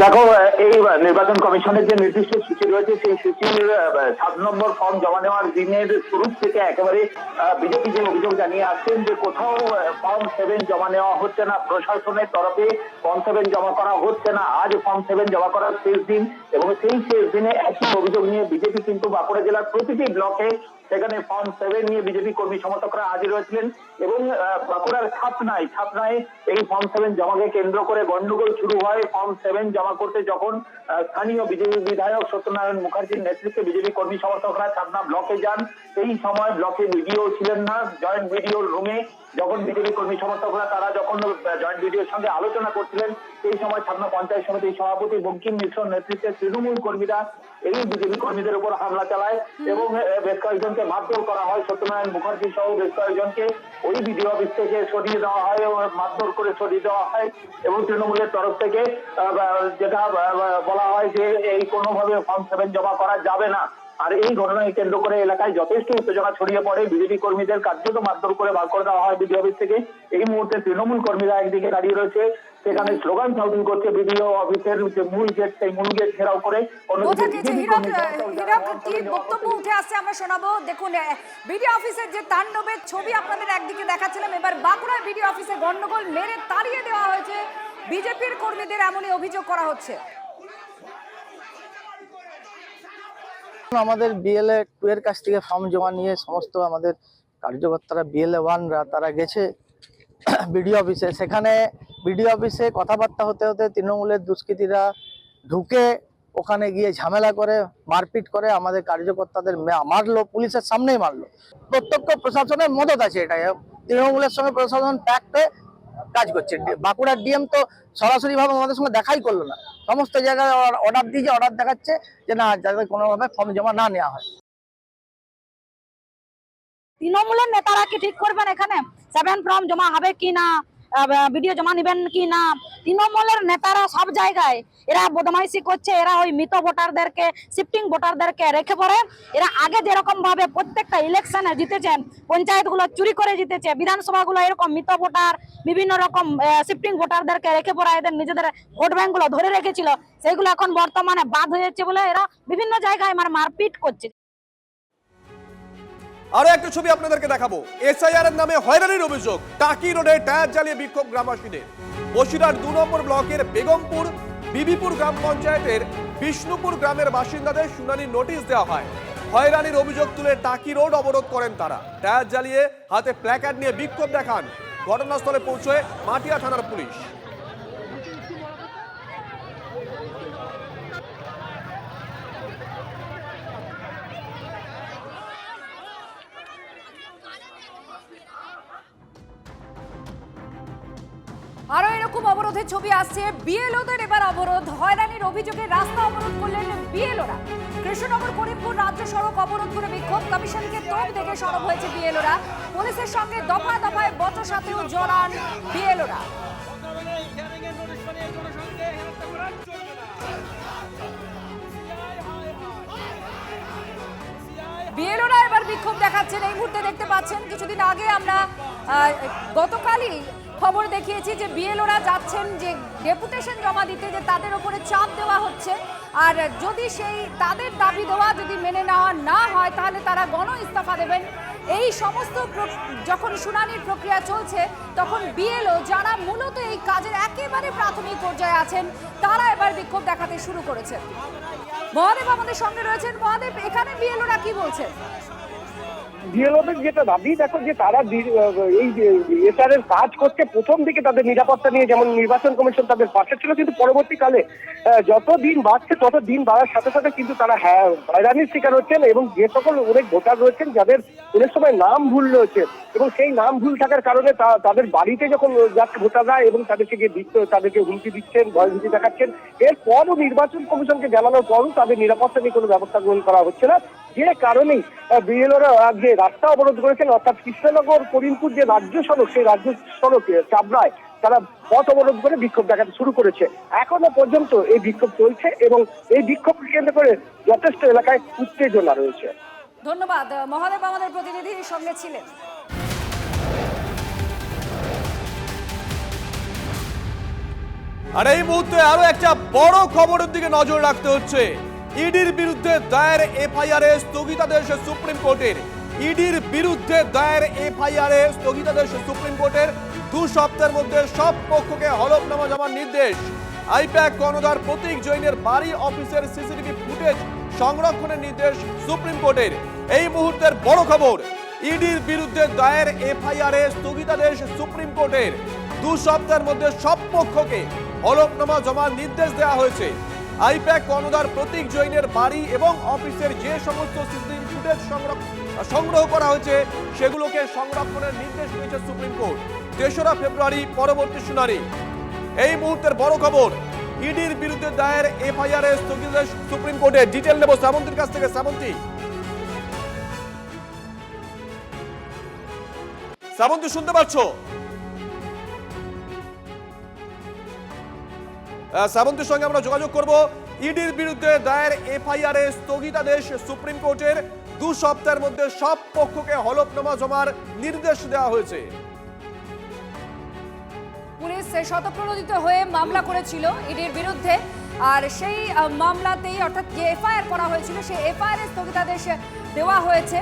দেখো, এই নির্বাচন কমিশনের যে নির্দিষ্ট সূচি রয়েছে, সেই সূচির 7 নম্বর ফর্ম জমা নেওয়ার দিনের শুরু থেকে একেবারে বিজেপি যে অভিযোগ জানিয়ে আসছেন যে কোথাও ফর্ম 7 জমা নেওয়া হচ্ছে না, প্রশাসনের তরফে ফর্ম 7 জমা করা হচ্ছে না। আজ ফর্ম 7 জমা করার শেষ দিন, এবং সেই শেষ দিনে একই অভিযোগ নিয়ে বিজেপি কিন্তু বাঁকুড়া জেলার প্রতিটি ব্লকে সেখানে ফর্ম 7 নিয়ে বিজেপি কর্মী সমর্থকরা হাজির হয়েছিলেন এবং বাঁকুড়ার ছাপনায় এই ফর্ম 7 জমাকে কেন্দ্র করে গন্ডগোল শুরু হয়। ফর্ম 7 জমা করতে যখন স্থানীয় বিজেপি বিধায়ক সত্যনারায়ণ মুখার্জির নেতৃত্বে বিজেপি কর্মী সমর্থকরা ছাপনা ব্লকে যান, সেই সময় ব্লকে ভিডিও ছিলেন না। জয়েন্ট ভিডিওর রুমে যখন বিজেপি কর্মী সমর্থকরা তারা যখন জয়েন্ট ভিডিওর সঙ্গে আলোচনা করছিলেন, সেই সময় ছাপনা পঞ্চায়েত সমিতির সভাপতি বঙ্কিম মিশ্রর নেতৃত্বে তৃণমূল কর্মীরা এই বিজেপি কর্মীদের উপর হামলা চালায় এবং বেশ কয়েকজনকে মারধর করা হয়। সত্যনারায়ণ মুখার্জি সহ বেশ কয়েকজনকে ওই বিডিও অফিস থেকে সরিয়ে দেওয়া হয় এবং মারধর করে সরিয়ে দেওয়া হয় এবং তৃণমূলের তরফ থেকে যেটা বলা হয় যে এই কোনোভাবে ফর্ম 7 জমা করা যাবে না। আর এই ঘটনাকে কেন্দ্র করে এলাকায় যথেষ্ট উত্তেজনা ছড়িয়ে পড়ে। বিজেপি কর্মীদের কার্যত মারধর করে বার করে দেওয়া হয় বিডিও অফিস থেকে। এই মুহূর্তে তৃণমূল কর্মীরা একদিকে দাঁড়িয়ে রয়েছে, সেখানে স্লোগান শাউটিং করছে বিডিও অফিসের যে মূল গেট, সেই মূল গেট ঘেরাও করে। বক্তব্য উঠে আসছে, আমরা শোনাবো। দেখুন, বিডিও অফিসের যে তাণ্ডবের ছবি আপনাদের একদিকে দেখাচ্ছিলাম, এবার বাঁকুড়ায় বিডিও অফিসে গন্ডগোল মেরে তাড়িয়ে দেওয়া হয়েছে বিজেপির কর্মীদের, এমনই অভিযোগ করা হচ্ছে। আমাদের BLA 2 এর কাছ থেকে ফর্ম জমা নিয়ে সমস্ত আমাদের কার্যকর্তারা BLA 1রা তারা গেছে বিডিও অফিসে। সেখানে বিডিও অফিসে কথাবার্তা হতে হতে তৃণমূলের দুষ্কৃতীরা ঢুকে ওখানে গিয়ে ঝামেলা করে, মারপিট করে, আমাদের কার্যকর্তাদের মারলো, পুলিশের সামনেই মারলো। প্রত্যক্ষ প্রশাসনের মদত আছে, এটাই তৃণমূলের সঙ্গে প্রশাসন প্যাক্ট হয়ে কাজ করছে। বাঁকুড়ার ডিএম তো সরাসরি ভাবে আমাদের সঙ্গে দেখাই করলো না, সমস্ত জায়গায় অর্ডার দিয়েছে, অর্ডার দেখাচ্ছে যে না, যাতে কোনোভাবে ফর্ম জমা না নেওয়া হয়। তৃণমূলের নেতারা কি ঠিক করবেন এখানে 7 ফর্ম জমা হবে কি না, ভিডিও জমা নেবেন কি না? তৃণমূলের নেতারা সব জায়গায় এরা বদমাইশি করছে। এরা ওই মৃত ভোটারদেরকে, শিফটিং ভোটারদেরকে রেখে পড়ে। এরা আগে যেরকম ভাবে প্রত্যেকটা ইলেকশনে জিতেছেন, পঞ্চায়েতগুলো চুরি করে জিতেছে, বিধানসভাগুলো এরকম মৃত ভোটার, বিভিন্ন রকম শিফটিং ভোটারদেরকে রেখে পড়া, এদের নিজেদের ভোট ব্যাংকগুলো ধরে রেখেছিল, সেগুলো এখন বর্তমানে বাদ হয়ে যাচ্ছে বলে এরা বিভিন্ন জায়গায় মারপিট করছে। আরো একটা ছবি আপনাদেরকে দেখাবো। SIR এর নামে হয়রানির অভিযোগ, টাকি রোডে টায়ার জ্বালিয়ে বিক্ষোভ গ্রামবাসীদের। বসিরহাট 2 নম্বর ব্লকের বেগমপুর বিবিপুর গ্রাম পঞ্চায়েতের বিষ্ণুপুর গ্রামের বাসিন্দাদের শুনানির নোটিশ দেওয়া হয়। হয়রানির অভিযোগ তুলে টাকি রোড অবরোধ করেন তারা। টায়ার জ্বালিয়ে হাতে প্ল্যাকার্ড নিয়ে বিক্ষোভ দেখান। ঘটনাস্থলে পৌঁছয় মাটিয়া থানার পুলিশ। আরো এরকম অবরোধের ছবি আসছে। বিএলওদের এবার অবরোধ, হয়রানির অভিযোগে রাস্তা অবরোধ করলেন বিএলওরা। কৃষ্ণনগর করিমপুর রাজ্য সড়ক অবরোধ করে বিক্ষোভ, কমিশনকে তোপ দেখে সরব হয়েছে বিএলওরা। পুলিশের সঙ্গে দফায় দফায় বচসাতেও জড়ান বিএলওরা। বিএলওরা এবার বিক্ষোভ দেখাচ্ছেন। এই মুহূর্তে দেখতে পাচ্ছেন, কিছুদিন আগে আমরা গতকালই খবর দেখিয়েছি যে বিএলওরা যাচ্ছেন যে ডেপুটেশন জমা দিতে, যে তাদের উপরে চাপ দেওয়া হচ্ছে, আর যদি সেই তাদের দাবি দেওয়া যদি মেনে নেওয়া না হয় তাহলে তারা গণ ইস্তফা দেবেন। এই সমস্ত যখন শুনানির প্রক্রিয়া চলছে, তখন বিএলও যারা মূলত এই কাজের একেবারে প্রাথমিক পর্যায়ে আছেন, তারা এবার বিক্ষোভ দেখাতে শুরু করেছেন। মহাদেব আমাদের সঙ্গে রয়েছেন। মহাদেব, এখানে বিএলওরা কি বলছেন? বিএলওদের যেটা দাবি, দেখো যে তারা এই এসআর এর কাজ করছে, প্রথম দিকে তাদের নিরাপত্তা নিয়ে যেমন নির্বাচন কমিশন তাদের পাশে ছিল, কিন্তু পরবর্তীকালে যত দিন বাড়ছে তত দিন বাড়ার সাথে সাথে কিন্তু তারা হয়রানির শিকার হচ্ছেন এবং যে সকল অনেক ভোটার রয়েছেন যাদের অনেক সময় নাম ভুল রয়েছে এবং সেই নাম ভুল থাকার কারণে তাদের বাড়িতে যখন যাচ্ছে ভোটাররা এবং তাদেরকে গিয়ে তাদেরকে হুমকি দিচ্ছেন, ভয়ভীতি দেখাচ্ছেন। এরপরও নির্বাচন কমিশনকে জানানোর পরও তাদের নিরাপত্তা নিয়ে কোনো ব্যবস্থা গ্রহণ করা হচ্ছে না, যে কারণেই বিএলওরা আজকে রাস্তা অবরোধ করেছেন। অর্থাৎ কৃষ্ণনগর করিমপুর যে রাজ্য সড়ক, সেই রাজ্য সড়কে চাবড়ায় তারা পথ অবরোধ করে বিক্ষোভ দেখাতে শুরু করেছে। এখনো পর্যন্ত এই বিক্ষোভ চলছে এবং এই বিক্ষোভকে কেন্দ্র করে যথেষ্ট এলাকায় উত্তেজনা রয়েছে। ধন্যবাদ মহাদেব, আমাদের প্রতিনিধির সঙ্গে ছিলেন। আর এই মুহূর্তে আরো একটা বড় খবরের দিকে নজর রাখতে হচ্ছে। ইডির বিরুদ্ধে দায়ের এফআইআর এ স্থগিতাদেশ সুপ্রিম কোর্টের। ইডির বিরুদ্ধে দায়ের এফআইআর এ স্থগিতাদেশ সুপ্রিম কোর্টের। 2 সপ্তাহের মধ্যে সব পক্ষকে হলফনামা জমার নির্দেশ। আইপ্যাক কর্ণধার প্রতীক জৈনের বাড়ি অফিসের সিসিটিভি ফুটেজ সংরক্ষণের নির্দেশ সুপ্রিম কোর্টের। এই মুহূর্তের বড় খবর, ইডির বিরুদ্ধে দায়ের এফআইআর এ স্থগিতাদেশ সুপ্রিম কোর্টের। 2 সপ্তাহের মধ্যে সব পক্ষকে হলফনামা জমার নির্দেশ দেওয়া হয়েছে। আইপ্যাক কর্ণধার প্রতীক জৈনের বাড়ি এবং অফিসের যে সমস্ত সিসিটিভি ফুটেজ সংগ্রহ করা হয়েছে সেগুলোকে সংরক্ষণের নির্দেশ দিয়েছে সুপ্রিম কোর্ট। 3রা ফেব্রুয়ারি পরবর্তী শুনানি। এই মুহূর্তের বড় খবর, ইডির বিরুদ্ধে দায়ের এফআইআর এর স্থগিতাদেশ সুপ্রিম কোর্টে। ডিটেল নেব শ্রাবন্তীর কাছ থেকে। শ্রাবন্তী শুনতে পাচ্ছ? শ্রাবন্তীর সঙ্গে আমরা যোগাযোগ করব। ইডির বিরুদ্ধে দায়ের এফআইআর এর স্থগিতাদেশ সুপ্রিম কোর্টের। 2 সপ্তাহের মধ্যে সব পক্ষকে হলফনামা জমার নির্দেশ দেওয়া হয়েছে। পুলিশ স্বতঃপ্রণোদিত হয়ে মামলা করেছিল ইডির বিরুদ্ধে, আর সেই মামলাতেই অর্থাৎ যে এফআইআর করা হয়েছিল সেই এফআইআর এর স্থগিতাদেশ দেওয়া হয়েছে।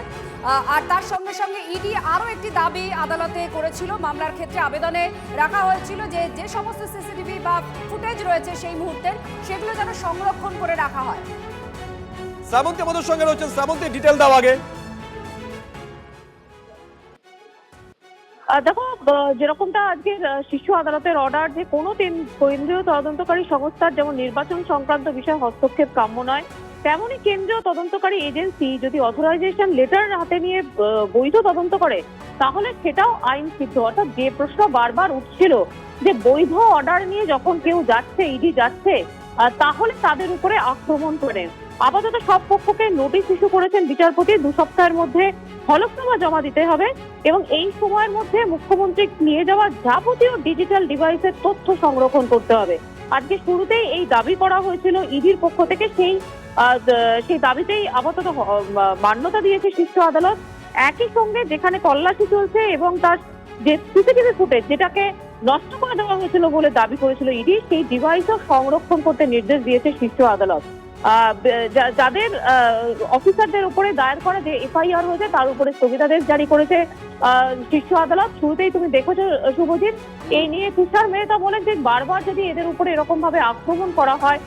আর তার সঙ্গে সঙ্গে ইডি আরও একটি দাবি আদালতে করেছিল। মামলার ক্ষেত্রে আবেদনে রাখা হয়েছিল যে যে সমস্ত সিসিটিভি বা ফুটেজ রয়েছে সেই মুহূর্তের সেগুলো যেন সংরক্ষণ করে রাখা হয়। শ্রাবন্তী আমাদের সঙ্গে রয়েছেন। শ্রাবন্তী, ডিটেল দাও আগে। দেখো, যেরকমটা আজকে শীর্ষ আদালতের অর্ডার যে কোনো কেন্দ্রীয় তদন্তকারী সংস্থার যেমন নির্বাচন সংক্রান্ত বিষয়ে হস্তক্ষেপ কাম্য নয়, তেমনই কেন্দ্রীয় তদন্তকারী এজেন্সি যদি অথরাইজেশন লেটার হাতে নিয়ে বৈধ তদন্ত করে তাহলে সেটাও আইন সিদ্ধ। অর্থাৎ যে প্রশ্ন বারবার উঠছিল যে বৈধ অর্ডার নিয়ে যখন কেউ যাচ্ছে, ইডি যাচ্ছে, তাহলে তাদের উপরে আক্রমণ করে। আপাতত সব পক্ষকে নোটিশ ইস্যু করেছেন বিচারপতি। 2 সপ্তাহের মধ্যে হলফনামা জমা দিতে হবে এবং এই সময়ের মধ্যে মুখ্যমন্ত্রী নিয়ে যাওয়া যাবতীয় ডিজিটাল ডিভাইসের তথ্য সংরক্ষণ করতে হবে। আজকে শুরুতেই এই দাবি করা হয়েছিল ইডির পক্ষ থেকে, সেই দাবিতেই আপাতত মান্যতা দিয়েছে শীর্ষ আদালত। একই সঙ্গে যেখানে তল্লাশি চলছে এবং তার যে সিসিটিভি ফুটেজ যেটাকে নষ্ট করে দেওয়া হয়েছিল বলে দাবি করেছিল ইডি, সেই ডিভাইসও সংরক্ষণ করতে নির্দেশ দিয়েছে শীর্ষ আদালত। যাদের অফিসারদের উপরে দায়ের করা যে এফআইআর হয়েছে তার উপরে স্থগিতাদেশ জারি করেছে শীর্ষ আদালত। শুরুতেই তুমি দেখেছো শুভজিৎ, এই নিয়ে তুষার মেহতা বলেন যে বারবার যদি এদের উপরে এরকম ভাবে আক্রমণ করা হয়,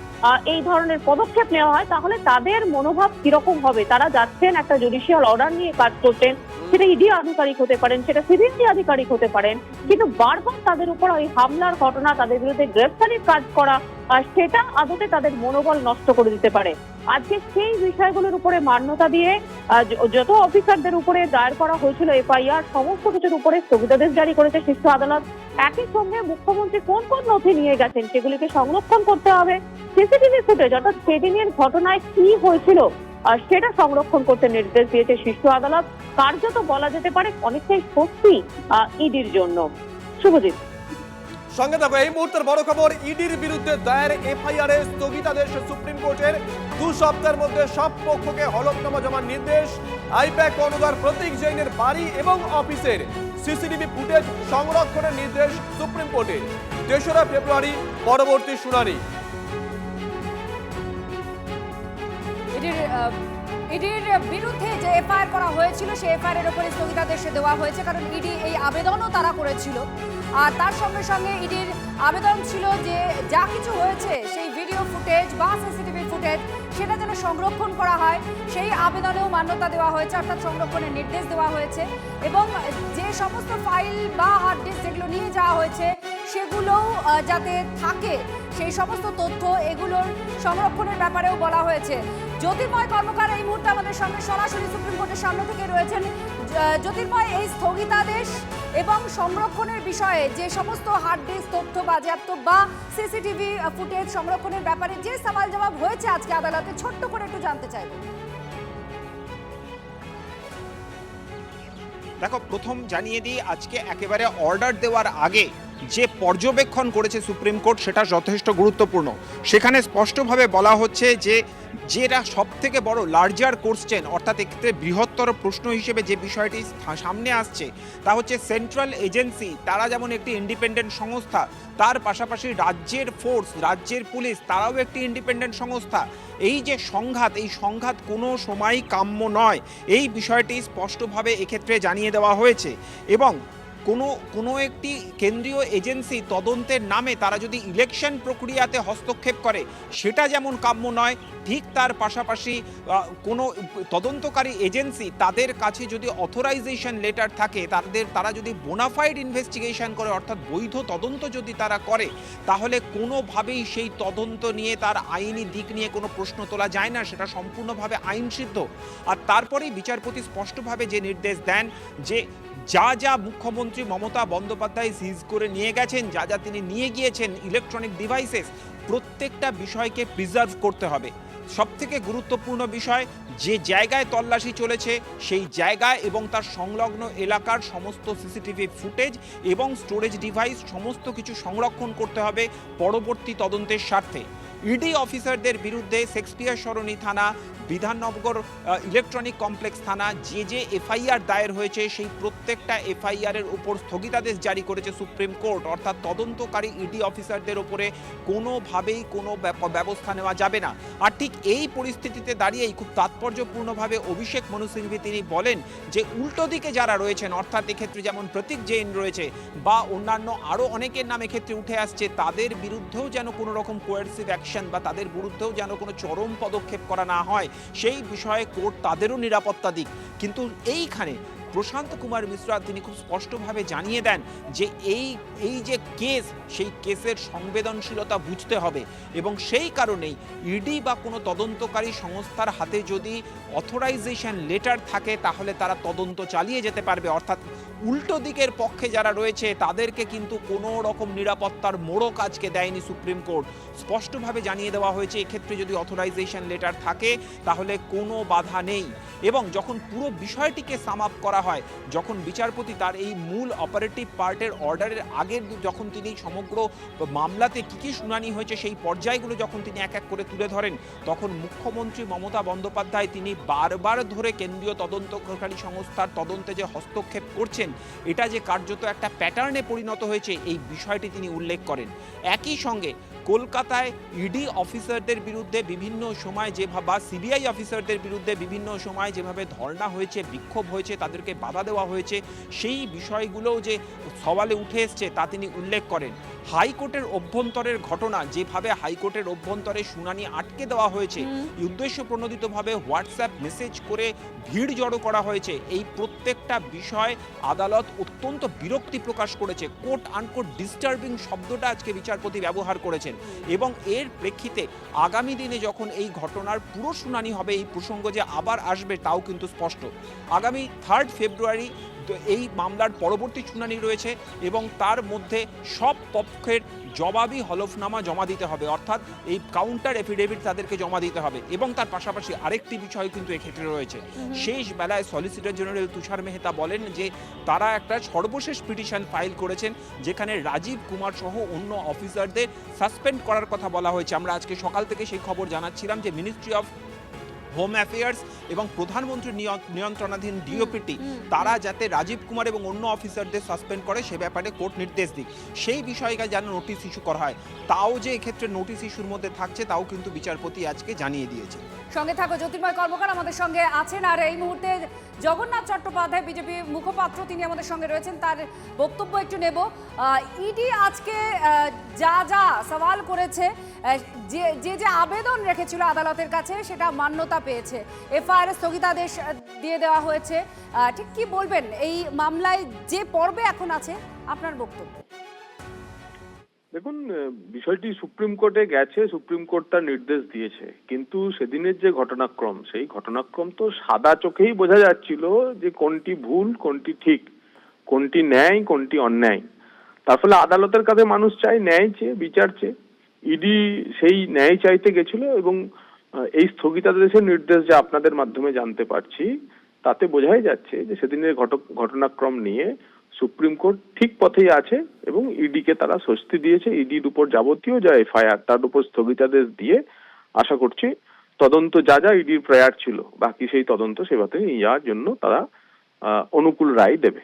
এই ধরনের পদক্ষেপ নেওয়া হয়, তাহলে তাদের মনোভাব কিরকম হবে। তারা যাচ্ছেন একটা জুডিশিয়াল অর্ডার নিয়ে কাজ করতেন, সেটা ইডি আধিকারিক হতে পারেন, সেটা সিবিআই আধিকারিক হতে পারেন, কিন্তু বারবার তাদের উপর ওই হামলার ঘটনা, তাদের বিরুদ্ধে গ্রেফতারির কাজ করা, সেটা আদতে তাদের মনোবল নষ্ট করে দিতে পারে। আজকে সেই বিষয়গুলোর উপরে মান্যতা দিয়ে যত অফিসারদের উপরে দায়ের করা হয়েছিল এফআইআর, সমস্ত কিছুর উপরে স্থগিতাদেশ জারি করেছে শীর্ষ আদালত। একই সঙ্গে মুখ্যমন্ত্রী কোন কোন নথি নিয়ে গেছেন সেগুলিকে সংরক্ষণ করতে হবে। সিসিটিভি ফুটেজ অর্থাৎ সেদিনের ঘটনায় কি হয়েছিল সেটা সংরক্ষণ করতে নির্দেশ দিয়েছে শীর্ষ আদালত। কার্যত বলা যেতে পারে অনেকটাই স্বস্তি ইডির জন্য। শুভজিৎ, সঙ্গে থাকো। এই মুহূর্তের বড় খবর, ইডির বিরুদ্ধে দায়ের এফআইআর এর স্থগিতাদেশ সুপ্রিম কোর্টের। 2 সপ্তাহের মধ্যে সব পক্ষকে হলফনামা জমার নির্দেশ। আইপ্যাক কর্ণধার প্রতীক জৈনের বাড়ি এবং অফিসের সিসিটিভি ফুটেজ সংরক্ষণের নির্দেশ সুপ্রিম কোর্টের। 3রা ফেব্রুয়ারি পরবর্তী শুনানি। ইডির বিরুদ্ধে যে এফআইআর করা হয়েছিল সেই এফআইআর এর উপরে স্থগিতাদেশ দেওয়া হয়েছে, কারণ ইডি এই আবেদনও তারা করেছিল। আর তার সঙ্গে সঙ্গে ইডির আবেদন ছিল যে যা কিছু হয়েছে সেই ভিডিও ফুটেজ বা সিসিটিভি ফুটেজ সেটা যেন সংরক্ষণ করা হয়। সেই আবেদনেও মান্যতা দেওয়া হয়েছে, অর্থাৎ সংরক্ষণের নির্দেশ দেওয়া হয়েছে। এবং যে সমস্ত ফাইল বা হার্ড ডিস্ক যেগুলো নিয়ে যাওয়া হয়েছে সেগুলোও যাতে থাকে, সেই সমস্ত তথ্য এগুলোর সংরক্ষণের ব্যাপারেও বলা হয়েছে। জ্যোতির্ময় কর্মকার এই মুহূর্তে আমাদের সঙ্গে সরাসরি সুপ্রিম কোর্টের সামনে থেকে রয়েছেন। জ্যোতির্ময়, এই স্থগিতাদেশ এবং সংরক্ষণের বিষয়ে যে সমস্ত হার্ড ডিস্ক তথ্য বাজেয়াপ্ত বা সিসিটিভি ফুটেজ সংরক্ষণের ব্যাপারে যে সওয়াল জবাব হয়েছে আজকে আদালতে, ছোট্ট করে একটু জানতে চাইব। দেখো, প্রথম জানিয়ে দিই, আজকে একেবারে অর্ডার দেওয়ার আগে যে পর্যবেক্ষণ করেছে সুপ্রিম কোর্ট সেটা যথেষ্ট গুরুত্বপূর্ণ। সেখানে স্পষ্টভাবে বলা হচ্ছে যে যেটা সব থেকে বড় লার্জার কোশ্চেন, অর্থাৎ এক্ষেত্রে বৃহত্তর প্রশ্ন হিসেবে যে বিষয়টি সামনে আসছে তা হচ্ছে সেন্ট্রাল এজেন্সি, তারা যেমন একটি ইন্ডিপেন্ডেন্ট সংস্থা, তার পাশাপাশি রাজ্যের ফোর্স, রাজ্যের পুলিশ, তারাও একটি ইন্ডিপেন্ডেন্ট সংস্থা। এই যে সংঘাত, এই সংঘাত কোনো সময়ই কাম্য নয়, এই বিষয়টি স্পষ্টভাবে এক্ষেত্রে জানিয়ে দেওয়া হয়েছে। এবং কোনো একটি কেন্দ্রীয় এজেন্সি তদন্তের নামে তারা যদি ইলেকশন প্রক্রিয়াতে হস্তক্ষেপ করে সেটা যেমন কাম্য নয়, ঠিক তার পাশাপাশি কোনো তদন্তকারী এজেন্সি তাদের কাছে যদি অথরাইজেশন লেটার থাকে, তারা যদি বোনাফাইড ইনভেস্টিগেশন করে অর্থাৎ বৈধ তদন্ত যদি তারা করে, তাহলে কোনোভাবেই সেই তদন্ত নিয়ে তার আইনি দিক নিয়ে কোনো প্রশ্ন তোলা যায় না, সেটা সম্পূর্ণভাবে আইনসিদ্ধ। আর তারপরেই বিচারপতি স্পষ্টভাবে যে নির্দেশ দেন যে যা মুখ্যমন্ত্রী মমতা বন্দ্যোপাধ্যায় সিজ করে নিয়ে গেছেন, যা তিনি নিয়ে গিয়েছেন ইলেকট্রনিক ডিভাইসেস, প্রত্যেকটা বিষয়কে প্রিজার্ভ করতে হবে। সবথেকে গুরুত্বপূর্ণ বিষয়, যে জায়গায় তল্লাশি চলেছে সেই জায়গায় এবং তার সংলগ্ন এলাকার সমস্ত সিসিটিভি ফুটেজ এবং স্টোরেজ ডিভাইস সমস্ত কিছু সংরক্ষণ করতে হবে পরবর্তী তদন্তের স্বার্থে। ইডি অফিসারদের বিরুদ্ধে শেক্সপিয়ার সরণি থানা, বিধাননগর ইলেকট্রনিক কমপ্লেক্স থানা যে এফআইআর দায়ের হয়েছে সেই প্রত্যেকটা এফআইআরের উপর স্থগিতাদেশ জারি করেছে সুপ্রিম কোর্ট। অর্থাৎ তদন্তকারী ইডি অফিসারদের উপরে কোনোভাবেই কোনো ব্যবস্থা নেওয়া যাবে না। আর ঠিক এই পরিস্থিতিতে দাঁড়িয়েই খুব তাৎপর্যপূর্ণভাবে অভিষেক মনু সিংভি তিনি বলেন যে উল্টো দিকে যারা রয়েছেন, অর্থাৎ এক্ষেত্রে যেমন প্রতীক জৈন রয়েছে বা অন্যান্য আরও অনেকের নাম এক্ষেত্রে উঠে আসছে, তাদের বিরুদ্ধেও যেন কোনো রকম কোয়ার্সিভ অ্যাকশন বা তাদের বিরুদ্ধেও যেন কোনো চরম পদক্ষেপ করা না হয়, সেই বিষয়ে কোর্ট তাদেরও নিরাপত্তা দিক। কিন্তু এইখানে প্রশান্ত কুমার মিশ্রা তিনি খুব স্পষ্টভাবে জানিয়ে দেন যে এই যে কেস, সেই কেসের সংবেদনশীলতা বুঝতে হবে এবং সেই কারণেই ইডি বা কোনো তদন্তকারী সংস্থার হাতে যদি অথরাইজেশন লেটার থাকে তাহলে তারা তদন্ত চালিয়ে যেতে পারবে। অর্থাৎ উল্টো দিকের পক্ষে যারা রয়েছে তাদেরকে কিন্তু কোনো রকম নিরাপত্তার মোড়ক আজকে দেয়নি সুপ্রিম কোর্ট। স্পষ্টভাবে জানিয়ে দেওয়া হয়েছে এক্ষেত্রে যদি অথরাইজেশন লেটার থাকে তাহলে কোনো বাধা নেই। এবং যখন পুরো বিষয়টিকে সাম আপ করা হয়, যখন বিচারপতি তার এই মূল অপারেটিভ পার্টের অর্ডারের আগের যখন তিনি সমগ্র মামলাতে কী শুনানি হয়েছে সেই পর্যায়গুলো যখন তিনি এক এক করে তুলে ধরেন, তখন মুখ্যমন্ত্রী মমতা বন্দ্যোপাধ্যায় তিনি বারবার ধরে কেন্দ্রীয় তদন্তকারী সংস্থার তদন্তে যে হস্তক্ষেপ করছেন, এটা যে কার্যত একটা প্যাটার্নে পরিণত হয়েছে এই বিষয়টি তিনি উল্লেখ করেন। একই সঙ্গে কলকাতায় ইডি অফিসারদের বিরুদ্ধে বিভিন্ন সময় বা সিবিআই অফিসারদের বিরুদ্ধে বিভিন্ন সময় যেভাবে ধর্ণা হয়েছে, বিক্ষোভ হয়েছে, তাদেরকে বাধা দেওয়া হয়েছে, সেই বিষয়গুলোও যে সওয়ালে উঠে এসছে তা তিনি উল্লেখ করেন। হাইকোর্টের অভ্যন্তরের ঘটনা, যেভাবে হাইকোর্টের অভ্যন্তরে শুনানি আটকে দেওয়া হয়েছে, উদ্দেশ্য প্রণোদিতভাবে হোয়াটসঅ্যাপ মেসেজ করে ভিড় জড়ো করা হয়েছে, এই প্রত্যেকটা বিষয় আদালত অত্যন্ত বিরক্তি প্রকাশ করেছে। কোট আনকোট ডিস্টার্বিং শব্দটা আজকে বিচারপতি ব্যবহার করেছেন এবং এর প্রেক্ষিতে আগামী দিনে যখন এই ঘটনার পুরো শুনানি হবে, এই প্রসঙ্গ যে আবার আসবে তাও কিন্তু স্পষ্ট। আগামী 3 ফেব্রুয়ারি এই মামলার পরবর্তী শুনানি রয়েছে এবং তার মধ্যে সব পক্ষের জবাবি হলফনামা জমা দিতে হবে, অর্থাৎ এই কাউন্টার এফিডেভিট তাদেরকে জমা দিতে হবে। এবং তার পাশাপাশি আরেকটি বিষয় কিন্তু এক্ষেত্রে রয়েছে, শেষ বেলায় সলিসিটর জেনারেল তুষার মেহতা বলেন যে তারা একটা সর্বশেষ পিটিশন ফাইল করেছেন যেখানে রাজীব কুমার সহ অন্য অফিসারদের সাসপেন্ড করার কথা বলা হয়েছে। আমরা আজকে সকাল থেকে সেই খবর জানাচ্ছিলাম যে মিনিস্ট্রি অফ হোম অ্যাফেয়ার্স এবং প্রধানমন্ত্রীর নিয়ন্ত্রণাধীন ডিওপিটি তারা যাতে রাজীব কুমার এবং অন্য অফিসারদের সাসপেন্ড করে সে ব্যাপারে কোর্ট নির্দেশ দিক, সেই বিষয়কে যেন নোটিশ ইস্যু করা হয়। তাও যে এক্ষেত্রে নোটিশ ইস্যুর মধ্যে থাকছে তাও কিন্তু বিচারপতি আজকে জানিয়ে দিয়েছে। সঙ্গে থাকো জ্যোতির্ময় কর্মকার আমাদের সঙ্গে আছেন, আর এই মুহূর্তে জগন্নাথ চট্টোপাধ্যায় বিজেপি মুখপাত্র তিনি আমাদের সঙ্গে রয়েছেন, তার বক্তব্য একটু নেব। ইডি আজকে যা সওয়াল করেছে, যে আবেদন রেখেছিল আদালতের কাছে সেটা মান্যতা পেয়েছে, এফআইআর স্থগিতাদেশ দিয়ে দেওয়া হয়েছে। ঠিক কি বলবেন এই মামলায় যে পর্বে এখন আছে, আপনার বক্তব্য? দেখুন, বিষয়টি সুপ্রিম কোর্টে গেছে, সুপ্রিম কোর্ট তার নির্দেশ দিয়েছে, কিন্তু সেদিনের যে ঘটনাক্রম, সেই ঘটনাক্রম তো সাদা চোখেই বোঝা যাচ্ছিল যে কোনটি ভুল, কোনটি ঠিক, কোনটি ন্যায়, কোনটি অন্যায়। তার ফলে আদালতের কাছে মানুষ চায় ন্যায় চেয়ে, বিচার চেয়ে। ইডি সেই ন্যায় চাইতে গেছিল এবং এই স্থগিতাদেশের নির্দেশ যা আপনাদের মাধ্যমে জানতে পারছি তাতে বোঝাই যাচ্ছে যে সেদিনের ঘটনাক্রম নিয়ে সুপ্রিম কোর্ট ঠিক পথেই আছে এবং ইডিকে তারা স্বস্তি দিয়েছে। ইডির উপর যাবতীয় যা এফআইআর তার উপর স্থগিতাদেশ দিয়ে আশা করছি তদন্ত যা ইডির প্রয়াস ছিল বাকি সেই তদন্ত সেভাবে নিয়ে যাওয়ার জন্য তারা অনুকূল রায় দেবে।